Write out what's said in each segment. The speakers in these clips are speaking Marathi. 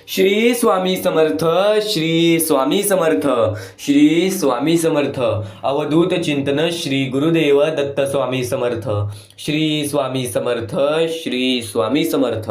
श्री स्वामी समर्थ, श्री स्वामी समर्थ, श्री स्वामी समर्थ. अवधूत चिंतन श्री गुरुदेव दत्त स्वामी समर्थ. श्री स्वामी समर्थ, श्री स्वामी समर्थ.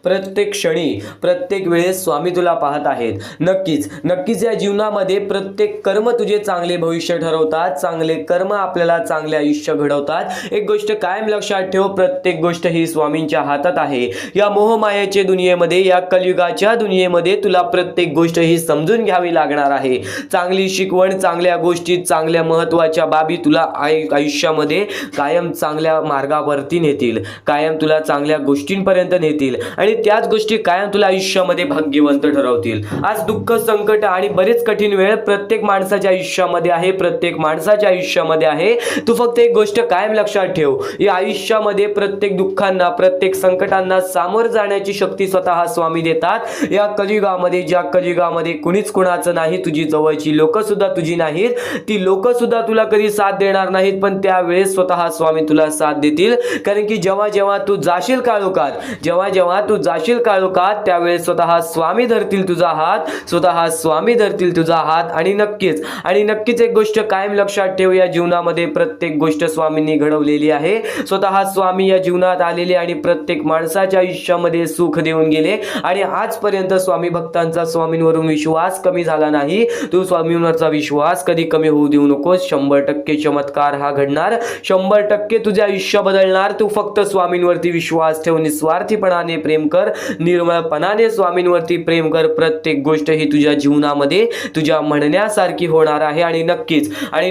प्रत्येक क्षणी प्रत्येक वेळेस स्वामी तुला पाहत आहेत. नक्कीच या जीवनामध्ये प्रत्येक कर्म तुझे चांगले भविष्य ठरवतात. चांगले कर्म आपल्याला चांगले आयुष्य घडवतात. एक गोष्ट कायम लक्षात ठेव, प्रत्येक गोष्ट ही स्वामींच्या हातात आहे. या मोहमायेच्या दुनियेमध्ये, या कलियुगाच्या दुनियेमध्ये तुला प्रत्येक गोष्ट ही समजून घ्यावी लागणार आहे. चांगली शिकवण, चांगल्या गोष्टी, चांगल्या महत्त्वाच्या बाबी तुला आयुष्यामध्ये कायम चांगल्या मार्गावरती नेतील, कायम तुला चांगल्या गोष्टींपर्यंत नेतील आणि त्याच गोष्टी कायम तुला आयुष्यामध्ये भाग्यवंत ठरवतील. आज दुःख, संकट आणि बरेच कठीण वेळ प्रत्येक माणसाच्या आयुष्यामध्ये आहे. प्रत्येक माणसाच्या आयुष्यामध्ये आहे. तू फक्त एक गोष्ट कायम लक्षात ठेव, या आयुष्यामध्ये प्रत्येक दुःखांना, प्रत्येक संकटांना सामोरं जाण्याची शक्ती स्वतः स्वामी देतात. या कलियुगामध्ये, ज्या कलियुगामध्ये कुणीच कुणाचं नाही, तुझी जवळची लोक सुद्धा तुझी नाहीत, ती लोक सुद्धा तुला कधी साथ देणार नाहीत, पण त्यावेळेस स्वतः स्वामी तुला साथ देतील. कारण की जेव्हा तू जाशील काळोखात, जेव्हा तू जाशील काळोखात, त्यावेळेस स्वतः स्वामी धरतील तुझा हात, स्वतः स्वामी धरतील तुझा हात. आणि नक्कीच एक गोष्ट कायम लक्षात ठेव, या जीवनामध्ये प्रत्येक गोष्ट स्वामींनी घडवलेली आहे. स्वतः स्वामी या जीवनात आलेले आणि प्रत्येक माणसाच्या आयुष्यामध्ये सुख देऊन गेले. आणि आजपर्यंत स्वामी भक्तांचा स्वामींवरून विश्वास कमी झाला नाही. तू स्वामींवरचा विश्वास कधी कमी होऊ देऊ नकोस. 100% चमत्कार हा घडणार, 100% तुझे आयुष्य बदलणार. तू फक्त स्वामींवरती विश्वास ठेव, निस्वार्थीपणाने प्रेम कर, निर्मळपणाने स्वामींवरती प्रेम कर. प्रत्येक गोष्ट ही तुझ्या जीवनामध्ये तुझ्या म्हणण्यासारखी होणार आहे. आणि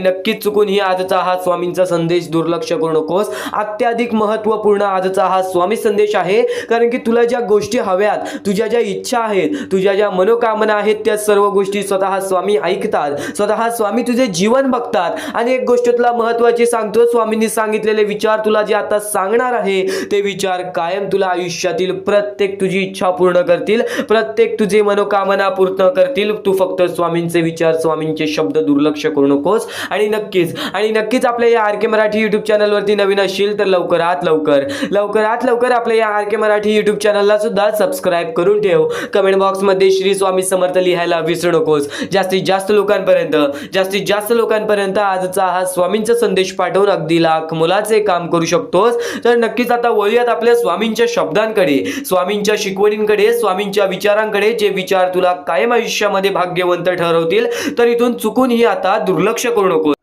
नक्कीच चुकून ही आजचा हा स्वामींचा संदेश दुर्लक्ष करू नकोस. अत्याधिक महत्त्वपूर्ण आजचा हा स्वामी संदेश आहे. कारण की तुला ज्या गोष्टी हव्यात, तुझ्या ज्या इच्छा आहेत, तुझ्या ज्या मनोकामना आहेत, त्या सर्व गोष्टी स्वतः स्वामी ऐकतात. स्वतः स्वामी तुझे जीवन बघतात. आणि एक गोष्ट तुला महत्त्वाची सांगतो, स्वामींनी सांगितलेले विचार तुला जे आता सांगणार आहे, ते विचार कायम तुला आयुष्यातील प्रत्येक तुझी इच्छा पूर्ण करतील, प्रत्येक तुझे मनोकामना पूर्ण करतील. तू फक्त स्वामींचे विचार, स्वामींचे शब्द दुर्लक्ष करू नकोस. आणि नक्कीच आपल्या या आर के मराठी युट्यूब चॅनलवरती नवीन असशील तर लवकरात लवकर आपल्या या आर के मराठी युट्यूब चॅनलला सुद्धा सबस्क्राईब करून ठेव. कमेंट बॉक्समध्ये श्री स्वामी समर्थ लिहायला विसरू नकोस. जास्तीत जास्त लोकांपर्यंत आजचा हा स्वामींचा संदेश पाठवून अगदी लाख मोलाचे काम करू शकतोस. तर नक्कीच आता वळूयात आपल्या स्वामींच्या शब्दांकडे, स्वामींच्या शिकवणींकडे, स्वामींच्या विचारांकडे, जे विचार तुला कायम आयुष्यामध्ये भाग्यवंत ठरवतील. तर इथून चुकून ही आता दुर्लक्ष करू नकोस.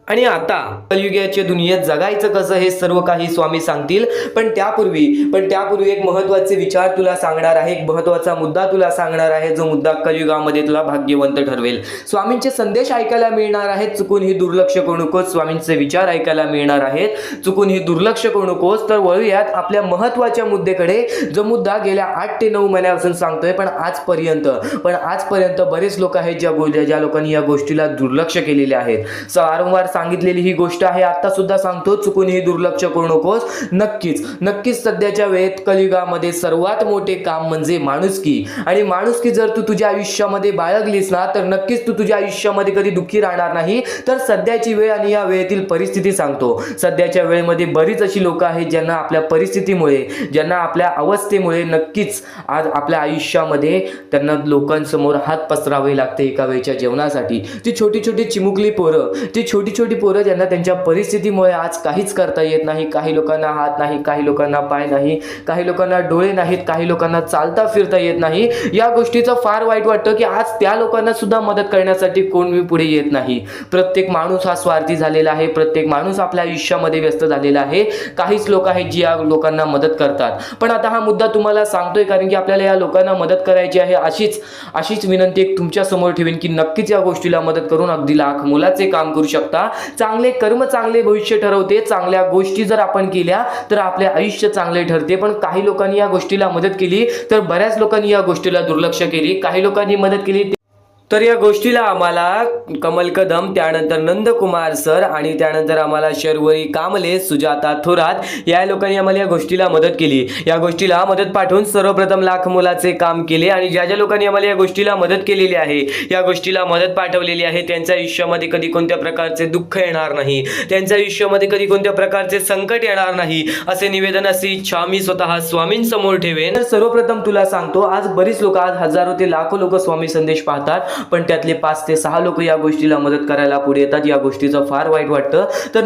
आणि आता कलियुगाच्या दुनियेत जगायचं कसं हे सर्व काही स्वामी सांगतील. पण त्यापूर्वी एक महत्त्वाचे विचार तुला सांगणार आहे, एक महत्त्वाचा मुद्दा तुला सांगणार आहे, जो मुद्दा कलियुगामध्ये तुला भाग्यवंत ठरवेल. स्वामींचे संदेश ऐकायला मिळणार आहेत, चुकून ही दुर्लक्ष करू नकोस. स्वामींचे विचार ऐकायला मिळणार आहेत, चुकून ही दुर्लक्ष करू नकोस. तर वळूयात आपल्या महत्त्वाच्या मुद्द्याकडे, जो मुद्दा गेल्या 8 ते 9 महिन्यापासून सांगतोय. पण आजपर्यंत बरेच लोक आहेत ज्या लोकांनी या गोष्टीला दुर्लक्ष केलेले आहेत. वारंवार सांगितलेली ही गोष्ट आहे, आता सुद्धा सांगतो, चुकून ही दुर्लक्ष करू नकोस. नक्कीच सध्याच्या वेळेत कलियुगामध्ये सर्वात मोठे काम म्हणजे माणुसकी. आणि माणुसकी जर तू तुझ्या आयुष्यामध्ये बाळगलीस ना, तर नक्कीच तू तुझ्या आयुष्यामध्ये कधी दुःखी राहणार नाही. तर सध्याची वेळ आणि या वेळेतील परिस्थिती सांगतो. सध्याच्या वेळेमध्ये बरीच अशी लोक आहेत ज्यांना आपल्या परिस्थितीमुळे, ज्यांना आपल्या अवस्थेमुळे नक्कीच आज आपल्या आयुष्यामध्ये त्यांना लोकांसमोर हात पसरावे लागते एका वेळच्या जेवणासाठी. ती छोटी चिमुकली पोरं ज्यांना त्यांच्या परिस्थितीमुळे आज काहीच करता येत नाही. काही लोकांना हात नाही, काही लोकांना पाय नाही, काही लोकांना डोळे नाहीत, काही लोकांना चालता फिरता येत नाही. या गोष्टीचं फार वाईट वाटतं की आज त्या लोकांना सुद्धा मदत करण्यासाठी कोणी पुढे येत नाही. प्रत्येक माणूस हा स्वार्थी झालेला आहे. प्रत्येक माणूस आपल्या आयुष्यामध्ये व्यस्त झालेला आहे. काहीच लोक आहेत जी या लोकांना मदत करतात. पण आता हा मुद्दा तुम्हाला सांगतोय कारण की आपल्याला या लोकांना मदत करायची आहे. अशीच विनंती एक तुमच्या समोर ठेवीन की नक्कीच या गोष्टीला मदत करून अगदी लाख मोलाचे काम करू शकता. चांगले कर्म चांगले भविष्य ठरवते. चांगल्या गोष्टी जर आपण केल्या तर आपले आयुष्य चांगले ठरते. पण काही लोकांनी या गोष्टीला मदत केली तर बऱ्याच लोकांनी या गोष्टीला दुर्लक्ष केली. काही लोकांनी मदत केली तर या गोष्टीला आम्हाला कमल कदम, त्यानंतर नंदकुमार सर आणि त्यानंतर आम्हाला शर्वरी कामले, सुजाता थोरात या लोकांनी आम्हाला या गोष्टीला मदत केली. या गोष्टीला मदत पाठवून सर्वप्रथम लाख मोलाचे काम केले आणि ज्या ज्या लोकांनी आम्हाला या गोष्टीला मदत केलेली आहे, या गोष्टीला मदत पाठवलेली आहे, त्यांच्या आयुष्यामध्ये कधी कोणत्या प्रकारचे दुःख येणार नाही, त्यांच्या आयुष्यामध्ये कधी कोणत्या प्रकारचे संकट येणार नाही, असे निवेदन, अशी इच्छा मी स्वतः स्वामींसमोर ठेवेन. तर सर्वप्रथम तुला सांगतो, आज बरीच लोक, आज हजारो ते लाखो लोक स्वामी संदेश पाहतात, पण त्यातले 5 ते 6 लोक या गोष्टीला मदत करायला पुढे येतात. या गोष्टीचं फार वाईट वाटतं. तर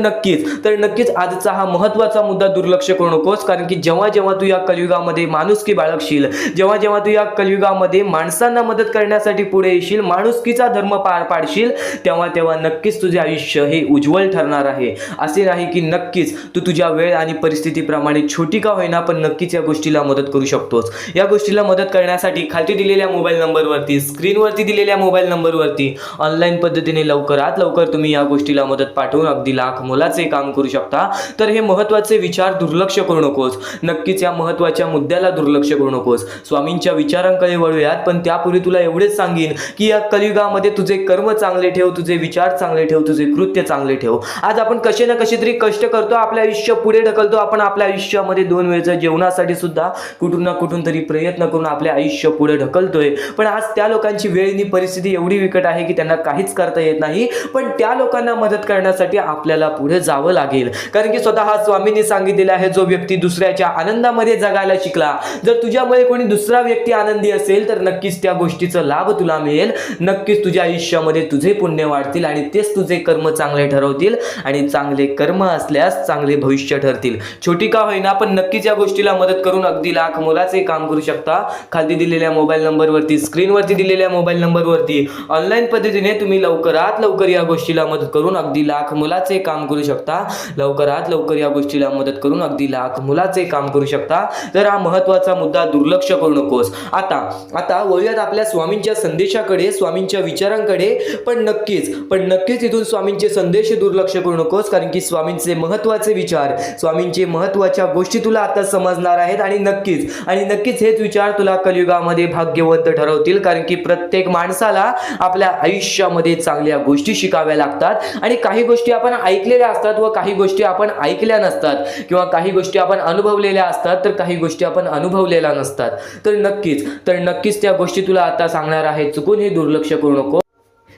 नक्कीच आजचा हा महत्त्वाचा मुद्दा दुर्लक्ष करू नकोस, कारण की जेव्हा जेव्हा तू या कलियुगामध्ये माणुसकी बाळगशील, जेव्हा जेव्हा तू या कलियुगामध्ये माणसांना मदत करण्यासाठी पुढे येशील, माणुसकीचा धर्म पार पाडशील, तेव्हा तेव्हा नक्कीच तुझे आयुष्य हे उज्ज्वल ठरणार आहे. असे नाही की नक्कीच तू तुझ्या वेळ आणि परिस्थितीप्रमाणे छोटी का होईना, पण नक्कीच या गोष्टीला मदत करू शकतोस. या गोष्टीला मदत करण्यासाठी खाली दिलेल्या मोबाईल नंबरवरती, स्क्रीनवरती दिलेल्या मोबाईल नंबरवरती ऑनलाईन पद्धतीने लवकरात लवकर तुम्ही या गोष्टीला मदत पाठवून अगदी लाख मोलाचे काम करू शकता. तर हे महत्त्वाचे विचार दुर्लक्ष करू नकोस. नक्कीच या महत्त्वाच्या मुद्द्याला दुर्लक्ष करू नकोस. स्वामींच्या विचारांकडे वळूयात, पण त्यापूर्वी तुला एवढेच सांगेन की या कलियुगामध्ये तुझे कर्म चांगले ठेव, तुझे विचार चांगले ठेव, तुझे कृत्य चांगले ठेव. आज आपण कसे ना कसे तरी कष्ट करतो, आपलं आयुष्य पुढे ढकलतो. आपण आपल्या आयुष्यामध्ये 2 वेळच्या जेवणासाठी सुद्धा कुठून ना कुठून तरी प्रयत्न करून आपले आयुष्य पुढे ढकलतोय. पण आज त्या लोकांची वेळी परिस्थिती एवढी विकट आहे की त्यांना काहीच करता येत नाही. पण त्या लोकांना मदत करण्यासाठी आपल्याला पुढे जावं लागेल, कारण की स्वतः स्वामींनी सांगितलेलं आहे, जो व्यक्ती दुसऱ्याच्या आनंदामध्ये जगायला शिकला, जर तुझ्यामुळे कोणी दुसरा व्यक्ती आनंदी असेल तर नक्कीच त्या गोष्टीचा लाभ तुला मिळेल. नक्कीच तुझ्या आयुष्यामध्ये तुझे पुण्य वाढतील आणि तेच तुझे कर्म चांगले ठरवतील आणि चांगले कर्म असल्यास चांगले भविष्य ठरतील. छोटी का होईना, पण नक्कीच या गोष्टीला मदत करून अगदी लाख मोलाचे काम करू शकता. खाली दिलेल्या मोबाईल नंबरवरती, स्क्रीनवरती दिलेल्या मोबाईल नंबरवरती ऑनलाईन पद्धतीने तुम्ही लवकरात लवकर या गोष्टीला मदत करून अगदी लाख मोलाचे काम करू शकता. लवकरात लवकर या गोष्टीला मदत करून अगदी लाख मोलाचे काम करू शकता. तर हा महत्त्वाचा मुद्दा दुर्लक्ष करू नकोस. आता वळूयात आपल्या स्वामींच्या संदेशाकडे, स्वामींच्या विचारांकडे. पण नक्कीच इथून स्वामींचे संदेश दुर्लक्ष करू नकोस, कारण की स्वामींचे महत्त्वाचे विचार, स्वामींचे महत्त्वाच्या गोष्टी तुला आता समजणार आहेत आणि नक्कीच हेच विचार तुला कलियुगामध्ये भाग्यवंत ठरवतील. कारण की प्रत्येक माणसाला आपल्या आयुष्यामध्ये चांगल्या गोष्टी शिकाव्या लागतात आणि काही गोष्टी आपण ऐकलेल्या असतात व काही गोष्टी आपण ऐकल्या नसतात, किंवा काही गोष्टी आपण अनुभवलेल्या असतात तर काही गोष्टी आपण अनुभवलेल्या नसतात. तर नक्कीच त्या गोष्टी तुला आता सांगणार आहे. चुकून हे दुर्लक्ष करू नको.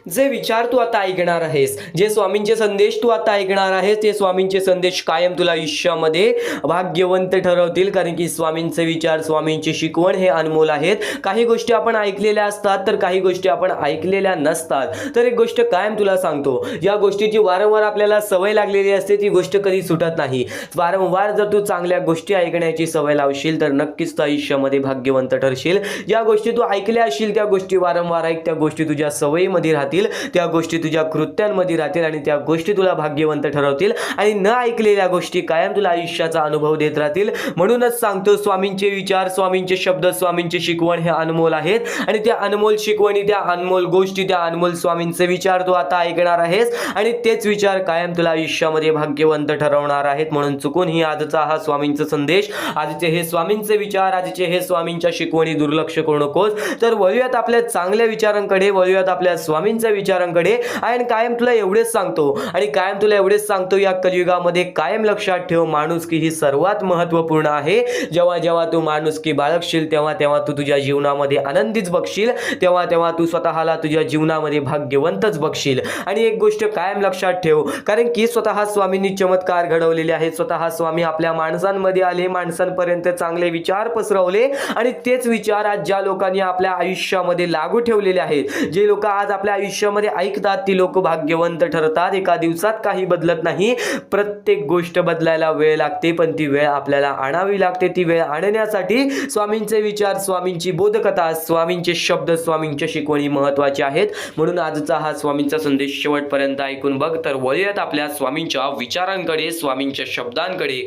जे विचार तू आता ऐकणार आहेस, जे स्वामींचे संदेश तू आता ऐकणार आहेस, ते स्वामींचे संदेश कायम तुला आयुष्यामध्ये भाग्यवंत ठरवतील. कारण की स्वामींचे विचार, स्वामींची शिकवण हे अनमोल आहेत. काही गोष्टी आपण ऐकलेल्या असतात तर काही गोष्टी आपण ऐकलेल्या नसतात. तर एक गोष्ट कायम तुला सांगतो, या गोष्टीची वारंवार आपल्याला सवय लागलेली असते, ती गोष्ट कधी सुटत नाही. वारंवार जर तू चांगल्या गोष्टी ऐकण्याची सवय लावशील तर नक्कीच तू आयुष्यामध्ये भाग्यवंत ठरशील. ज्या गोष्टी तू ऐकल्या असशील त्या गोष्टी वारंवार ऐक, त्या गोष्टी तुझ्या सवयीमध्ये राहतील, त्या गोष्टी तुझ्या कृत्यांमध्ये राहतील आणि त्या गोष्टी तुला भाग्यवंत ठरवतील. आणि न ऐकलेल्या गोष्टी कायम तुला आयुष्याचा अनुभव देत राहतील. म्हणूनच सांगतो, स्वामींचे विचार, स्वामींचे शब्द, स्वामींचे शिकवण हे अनमोल आहेत आणि त्या अनमोल शिकवणी, त्या अनमोल गोष्टी, त्या अनमोल स्वामींचे विचार तू आता ऐकणार आहेस आणि तेच विचार कायम तुला आयुष्यामध्ये भाग्यवंत ठरवणार आहेत. म्हणून चुकून ही आजचा हा स्वामींचा संदेश, आजचे हे स्वामींचे विचार, आजचे हे स्वामींच्या शिकवणी दुर्लक्ष करू नकोस. तर वळूयात आपल्या चांगल्या विचारांकडे, वळूयात आपल्या स्वामींच्या विचारांकडे. आणि कायम तुला एवढेच सांगतो, या कलियुगामध्ये कायम लक्षात ठेव, माणुसकी ही सर्वात महत्त्वपूर्ण आहे. जेव्हा जेव्हा तू माणुसकी बाळगशील तेव्हा तेव्हा तू तुझ्या जीवनामध्ये आनंदीच बघशील, तेव्हा तेव्हा तू स्वतःला तुझ्या जीवनामध्ये भाग्यवंतच बघशील. आणि एक गोष्ट कायम लक्षात ठेव, कारण की स्वतः स्वामींनी चमत्कार घडवलेले आहेत. स्वतः स्वामी आपल्या माणसांमध्ये आले, माणसांपर्यंत चांगले विचार पसरवले आणि तेच विचार आज ज्या लोकांनी आपल्या आयुष्यामध्ये लागू ठेवलेले आहेत, जे लोक आज आपल्या आयुष्यामध्ये ऐकतात ती लोक भाग्यवंत ठरतात. एका दिवसात काही बदलत नाही. प्रत्येक गोष्ट बदलायला वेळ लागते, पण ती वेळ आपल्याला आणावी लागते. ती वेळ आणण्यासाठी स्वामींचे विचार, स्वामींची बोधकथा, स्वामींचे शब्द, स्वामींच्या शिकवणी महत्त्वाचे आहेत. म्हणून आजचा हा स्वामींचा संदेश शेवटपर्यंत ऐकून बघ. तर वळूयात आपल्या स्वामींच्या विचारांकडे, स्वामींच्या शब्दांकडे.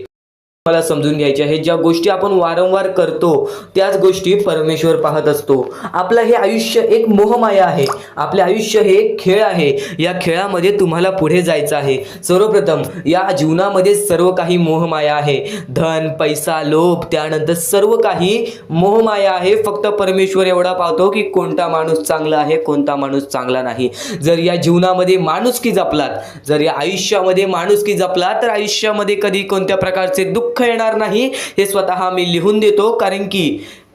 मला समजून घ्यायचे आहे. ज्या गोष्टी आपण वारंवार करतो त्याच गोष्टी परमेश्वर पाहत असतो. आपलं हे आयुष्य एक मोहमाया आहे. आपले आयुष्य हे एक खेळ आहे. या खेळामध्ये तुम्हाला पुढे जायचं आहे. सर्वप्रथम या जीवनामध्ये सर्व काही मोहमाया आहे. धन, पैसा, लोभ, त्यानंतर सर्व काही मोहमाया आहे. फक्त परमेश्वर एवढा पाहतो की कोणता माणूस चांगला आहे, कोणता माणूस चांगला नाही. जर या जीवनामध्ये माणुसकी जपलात, जर या आयुष्यामध्ये माणुसकी जपलात, तर आयुष्यामध्ये कधी कोणत्या प्रकारचे दुःख येणार नाही. हे स्वतः मी लिहून देतो.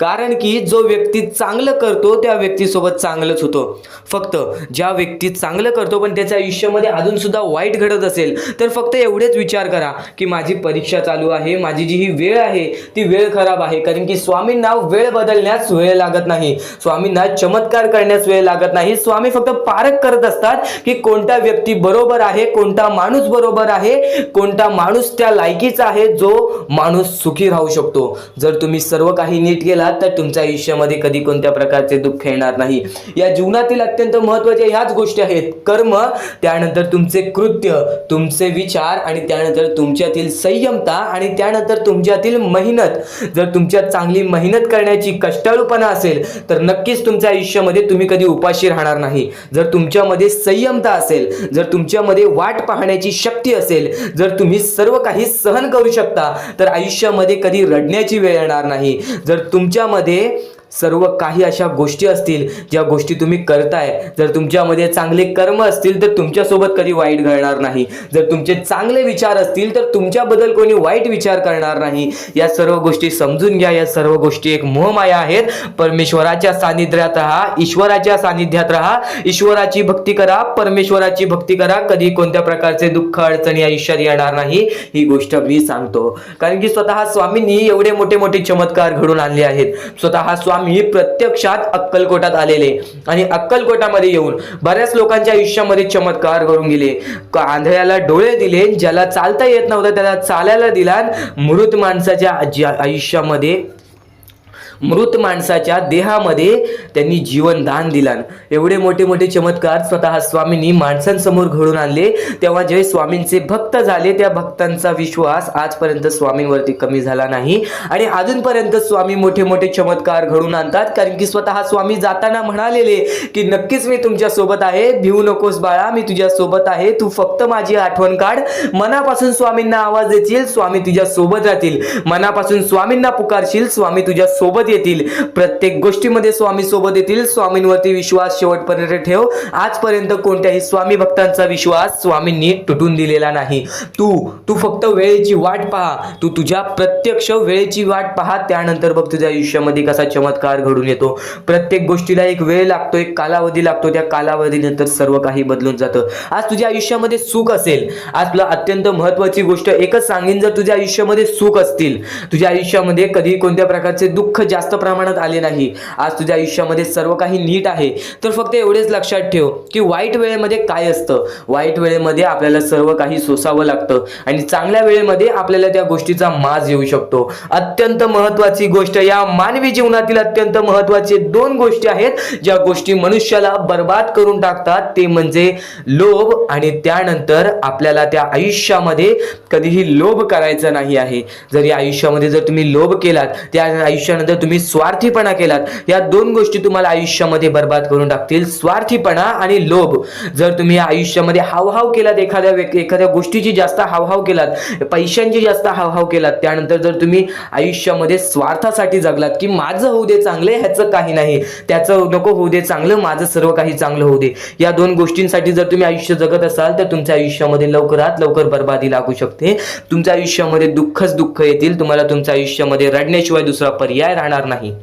कारण की जो व्यक्ती चांगलं करतो त्या व्यक्तीसोबत चांगलंच होतं. फक्त ज्या व्यक्ती चांगलं करतो पण त्याच्या आयुष्यामध्ये अजून सुद्धा वाईट घडत असेल तर फक्त एवढेच विचार करा की माझी परीक्षा चालू आहे, माझी जी ही वेळ आहे ती वेळ खराब आहे. कारण की स्वामींना वेळ बदलण्यास वेळ लागत नाही, स्वामींना चमत्कार करण्यास वेळ लागत नाही. स्वामी फक्त पारख करत असतात की कोणता व्यक्ती बरोबर आहे, कोणता माणूस बरोबर आहे, कोणता माणूस त्या लायकीचा आहे जो माणूस सुखी राहू शकतो. जर तुम्ही सर्व काही नीट केला तर तुमच्या आयुष्यामध्ये कधी कोणत्या प्रकारचे दुःख येणार नाही. या जीवनातील अत्यंत महत्त्वाच्या ह्याच गोष्टी आहेत: कर्म, त्यानंतर तुमचे कृत्य, तुमचे विचार आणि त्यानंतर तुमच्यातील संयमता आणि त्यानंतर तुमच्यातील मेहनत. जर तुमच्यात चांगली मेहनत करण्याची कष्टाळूपणा असेल तर नक्कीच तुमच्या आयुष्यामध्ये तुम्ही कधी उपाशी राहणार नाही. जर तुमच्यामध्ये संयमता असेल, जर तुमच्यामध्ये वाट पाहण्याची शक्ती असेल, जर तुम्ही सर्व काही सहन करू शकता तर आयुष्यामध्ये कधी रडण्याची वेळ येणार नाही. जर तुमच्यामध्ये सर्व काही अशा गोष्टी असतील ज्या गोष्टी तुम्ही करताय, जर तुमच्यामध्ये चांगले कर्म असतील तर तुमच्यासोबत कधी वाईट घडणार नाही. जर तुमचे चांगले विचार असतील तर तुमच्याबद्दल कोणी वाईट विचार करणार नाही. या सर्व गोष्टी समजून घ्या. या सर्व गोष्टी एक मोहमाया आहेत. परमेश्वराच्या सानिध्यात राहा, ईश्वराच्या सानिध्यात राहा, ईश्वराची भक्ती करा, परमेश्वराची भक्ती करा. कधी कोणत्या प्रकारचे दुःख अडचणी आयुष्यात येणार नाही. ही गोष्ट मी सांगतो कारण की स्वतः स्वामींनी एवढे मोठे मोठे चमत्कार घडून आणले आहेत. स्वतः स्वामी प्रत्यक्षात अक्कलकोटात आलेले आणि अक्कलकोटामध्ये येऊन बऱ्याच लोकांच्या आयुष्यामध्ये चमत्कार घडून गेले. आंधळ्याला डोळे दिले, ज्याला चालता येत नव्हतं त्याला चालायला दिला, मृत माणसाच्या आयुष्यामध्ये, मृत माणसाच्या देहामध्ये त्यांनी जीवन दान दिला. एवढे मोठे मोठे चमत्कार स्वतः स्वामींनी माणसांसमोर घडून आणले. तेव्हा जे स्वामींचे भक्त झाले त्या भक्तांचा विश्वास आजपर्यंत स्वामींवरती कमी झाला नाही आणि अजूनपर्यंत स्वामी मोठे मोठे चमत्कार घडून आणतात. कारण की स्वतः स्वामी जाताना म्हणालेले की नक्कीच मी तुमच्या सोबत आहे, भिवू नकोस बाळा, मी तुझ्या सोबत आहे, तू फक्त माझी आठवण काढ. मनापासून स्वामींना आवाज देशील, स्वामी तुझ्या सोबत राहतील. मनापासून स्वामींना पुकारशील, स्वामी तुझ्या सोबत येतील. प्रत्येक गोष्टीमध्ये स्वामी सोबत येतील. स्वामींवरती विश्वास शेवटपर्यंत ठेव. आजपर्यंत कोणत्याही स्वामी भक्तांचा विश्वास स्वामींनी तुटून दिलेला नाही. तू फक्त वेळेची वाट पहा. तू तुझ्या प्रत्यक्ष वेळेची वाट पहा, त्यानंतर बघ तुझ्या आयुष्यामध्ये कसा चमत्कार घडून येतो. प्रत्येक गोष्टीला एक वेळ लागतो, एक कालावधी लागतो. त्या कालावधीनंतर सर्व काही बदलून जातं. आज तुझ्या आयुष्यामध्ये सुख असेल, आज तुला अत्यंत महत्त्वाची गोष्ट एकच सांगेन, जर तुझ्या आयुष्यामध्ये सुख असतील, तुझ्या आयुष्यामध्ये कधी कोणत्या प्रकारचे दुःख जास्त प्रमाणात आले नाही, आज तुझ्या आयुष्यामध्ये सर्व काही नीट आहे, तर फक्त एवढेच लक्षात ठेव की वाईट वेळेमध्ये काय असतं. वाईट वेळेमध्ये आपल्याला सर्व काही सोसावं लागतं आणि चांगल्या वेळेमध्ये आपल्याला त्या गोष्टीचा माज येऊ शकतो. अत्यंत महत्त्वाची गोष्ट, या मानवी जीवनातील अत्यंत महत्त्वाचे दोन गोष्टी आहेत ज्या गोष्टी मनुष्याला बर्बाद करून टाकतात, ते म्हणजे लोभ आणि त्यानंतर आपल्याला त्या आयुष्यामध्ये कधीही लोभ करायचा नाही आहे. जर या आयुष्यामध्ये जर तुम्ही लोभ केलात, त्या आयुष्यानंतर तुम्ही स्वार्थीपणा केलात, या दोन गोष्टी तुम्हाला आयुष्यामध्ये बर्बाद करून टाकतील. स्वार्थीपणा आणि लोभ. जर तुम्ही आयुष्यामध्ये हावभाव केलात, एखाद्या गोष्टीची जास्त हावभाव केलात, पैशांची जास्त हावभाव केलात, त्यानंतर जर तुम्ही आयुष्यामध्ये स्वार्थासाठी जगलात की माझं होऊ दे चांगले, ह्याचं काही नाही, त्याचं नको होऊ दे चांगलं, माझं सर्व काही चांगलं होऊ दे, या दोन गोष्टींसाठी जर तुम्ही आयुष्य जगत असाल तर तुमच्या आयुष्यामध्ये लवकरात लवकर बर्बादी लागू शकते. तुमच्या आयुष्यामध्ये दुःखच दुःख येतील. तुम्हाला तुमच्या आयुष्यामध्ये रडण्याशिवाय दुसरा पर्याय राहणार नाही.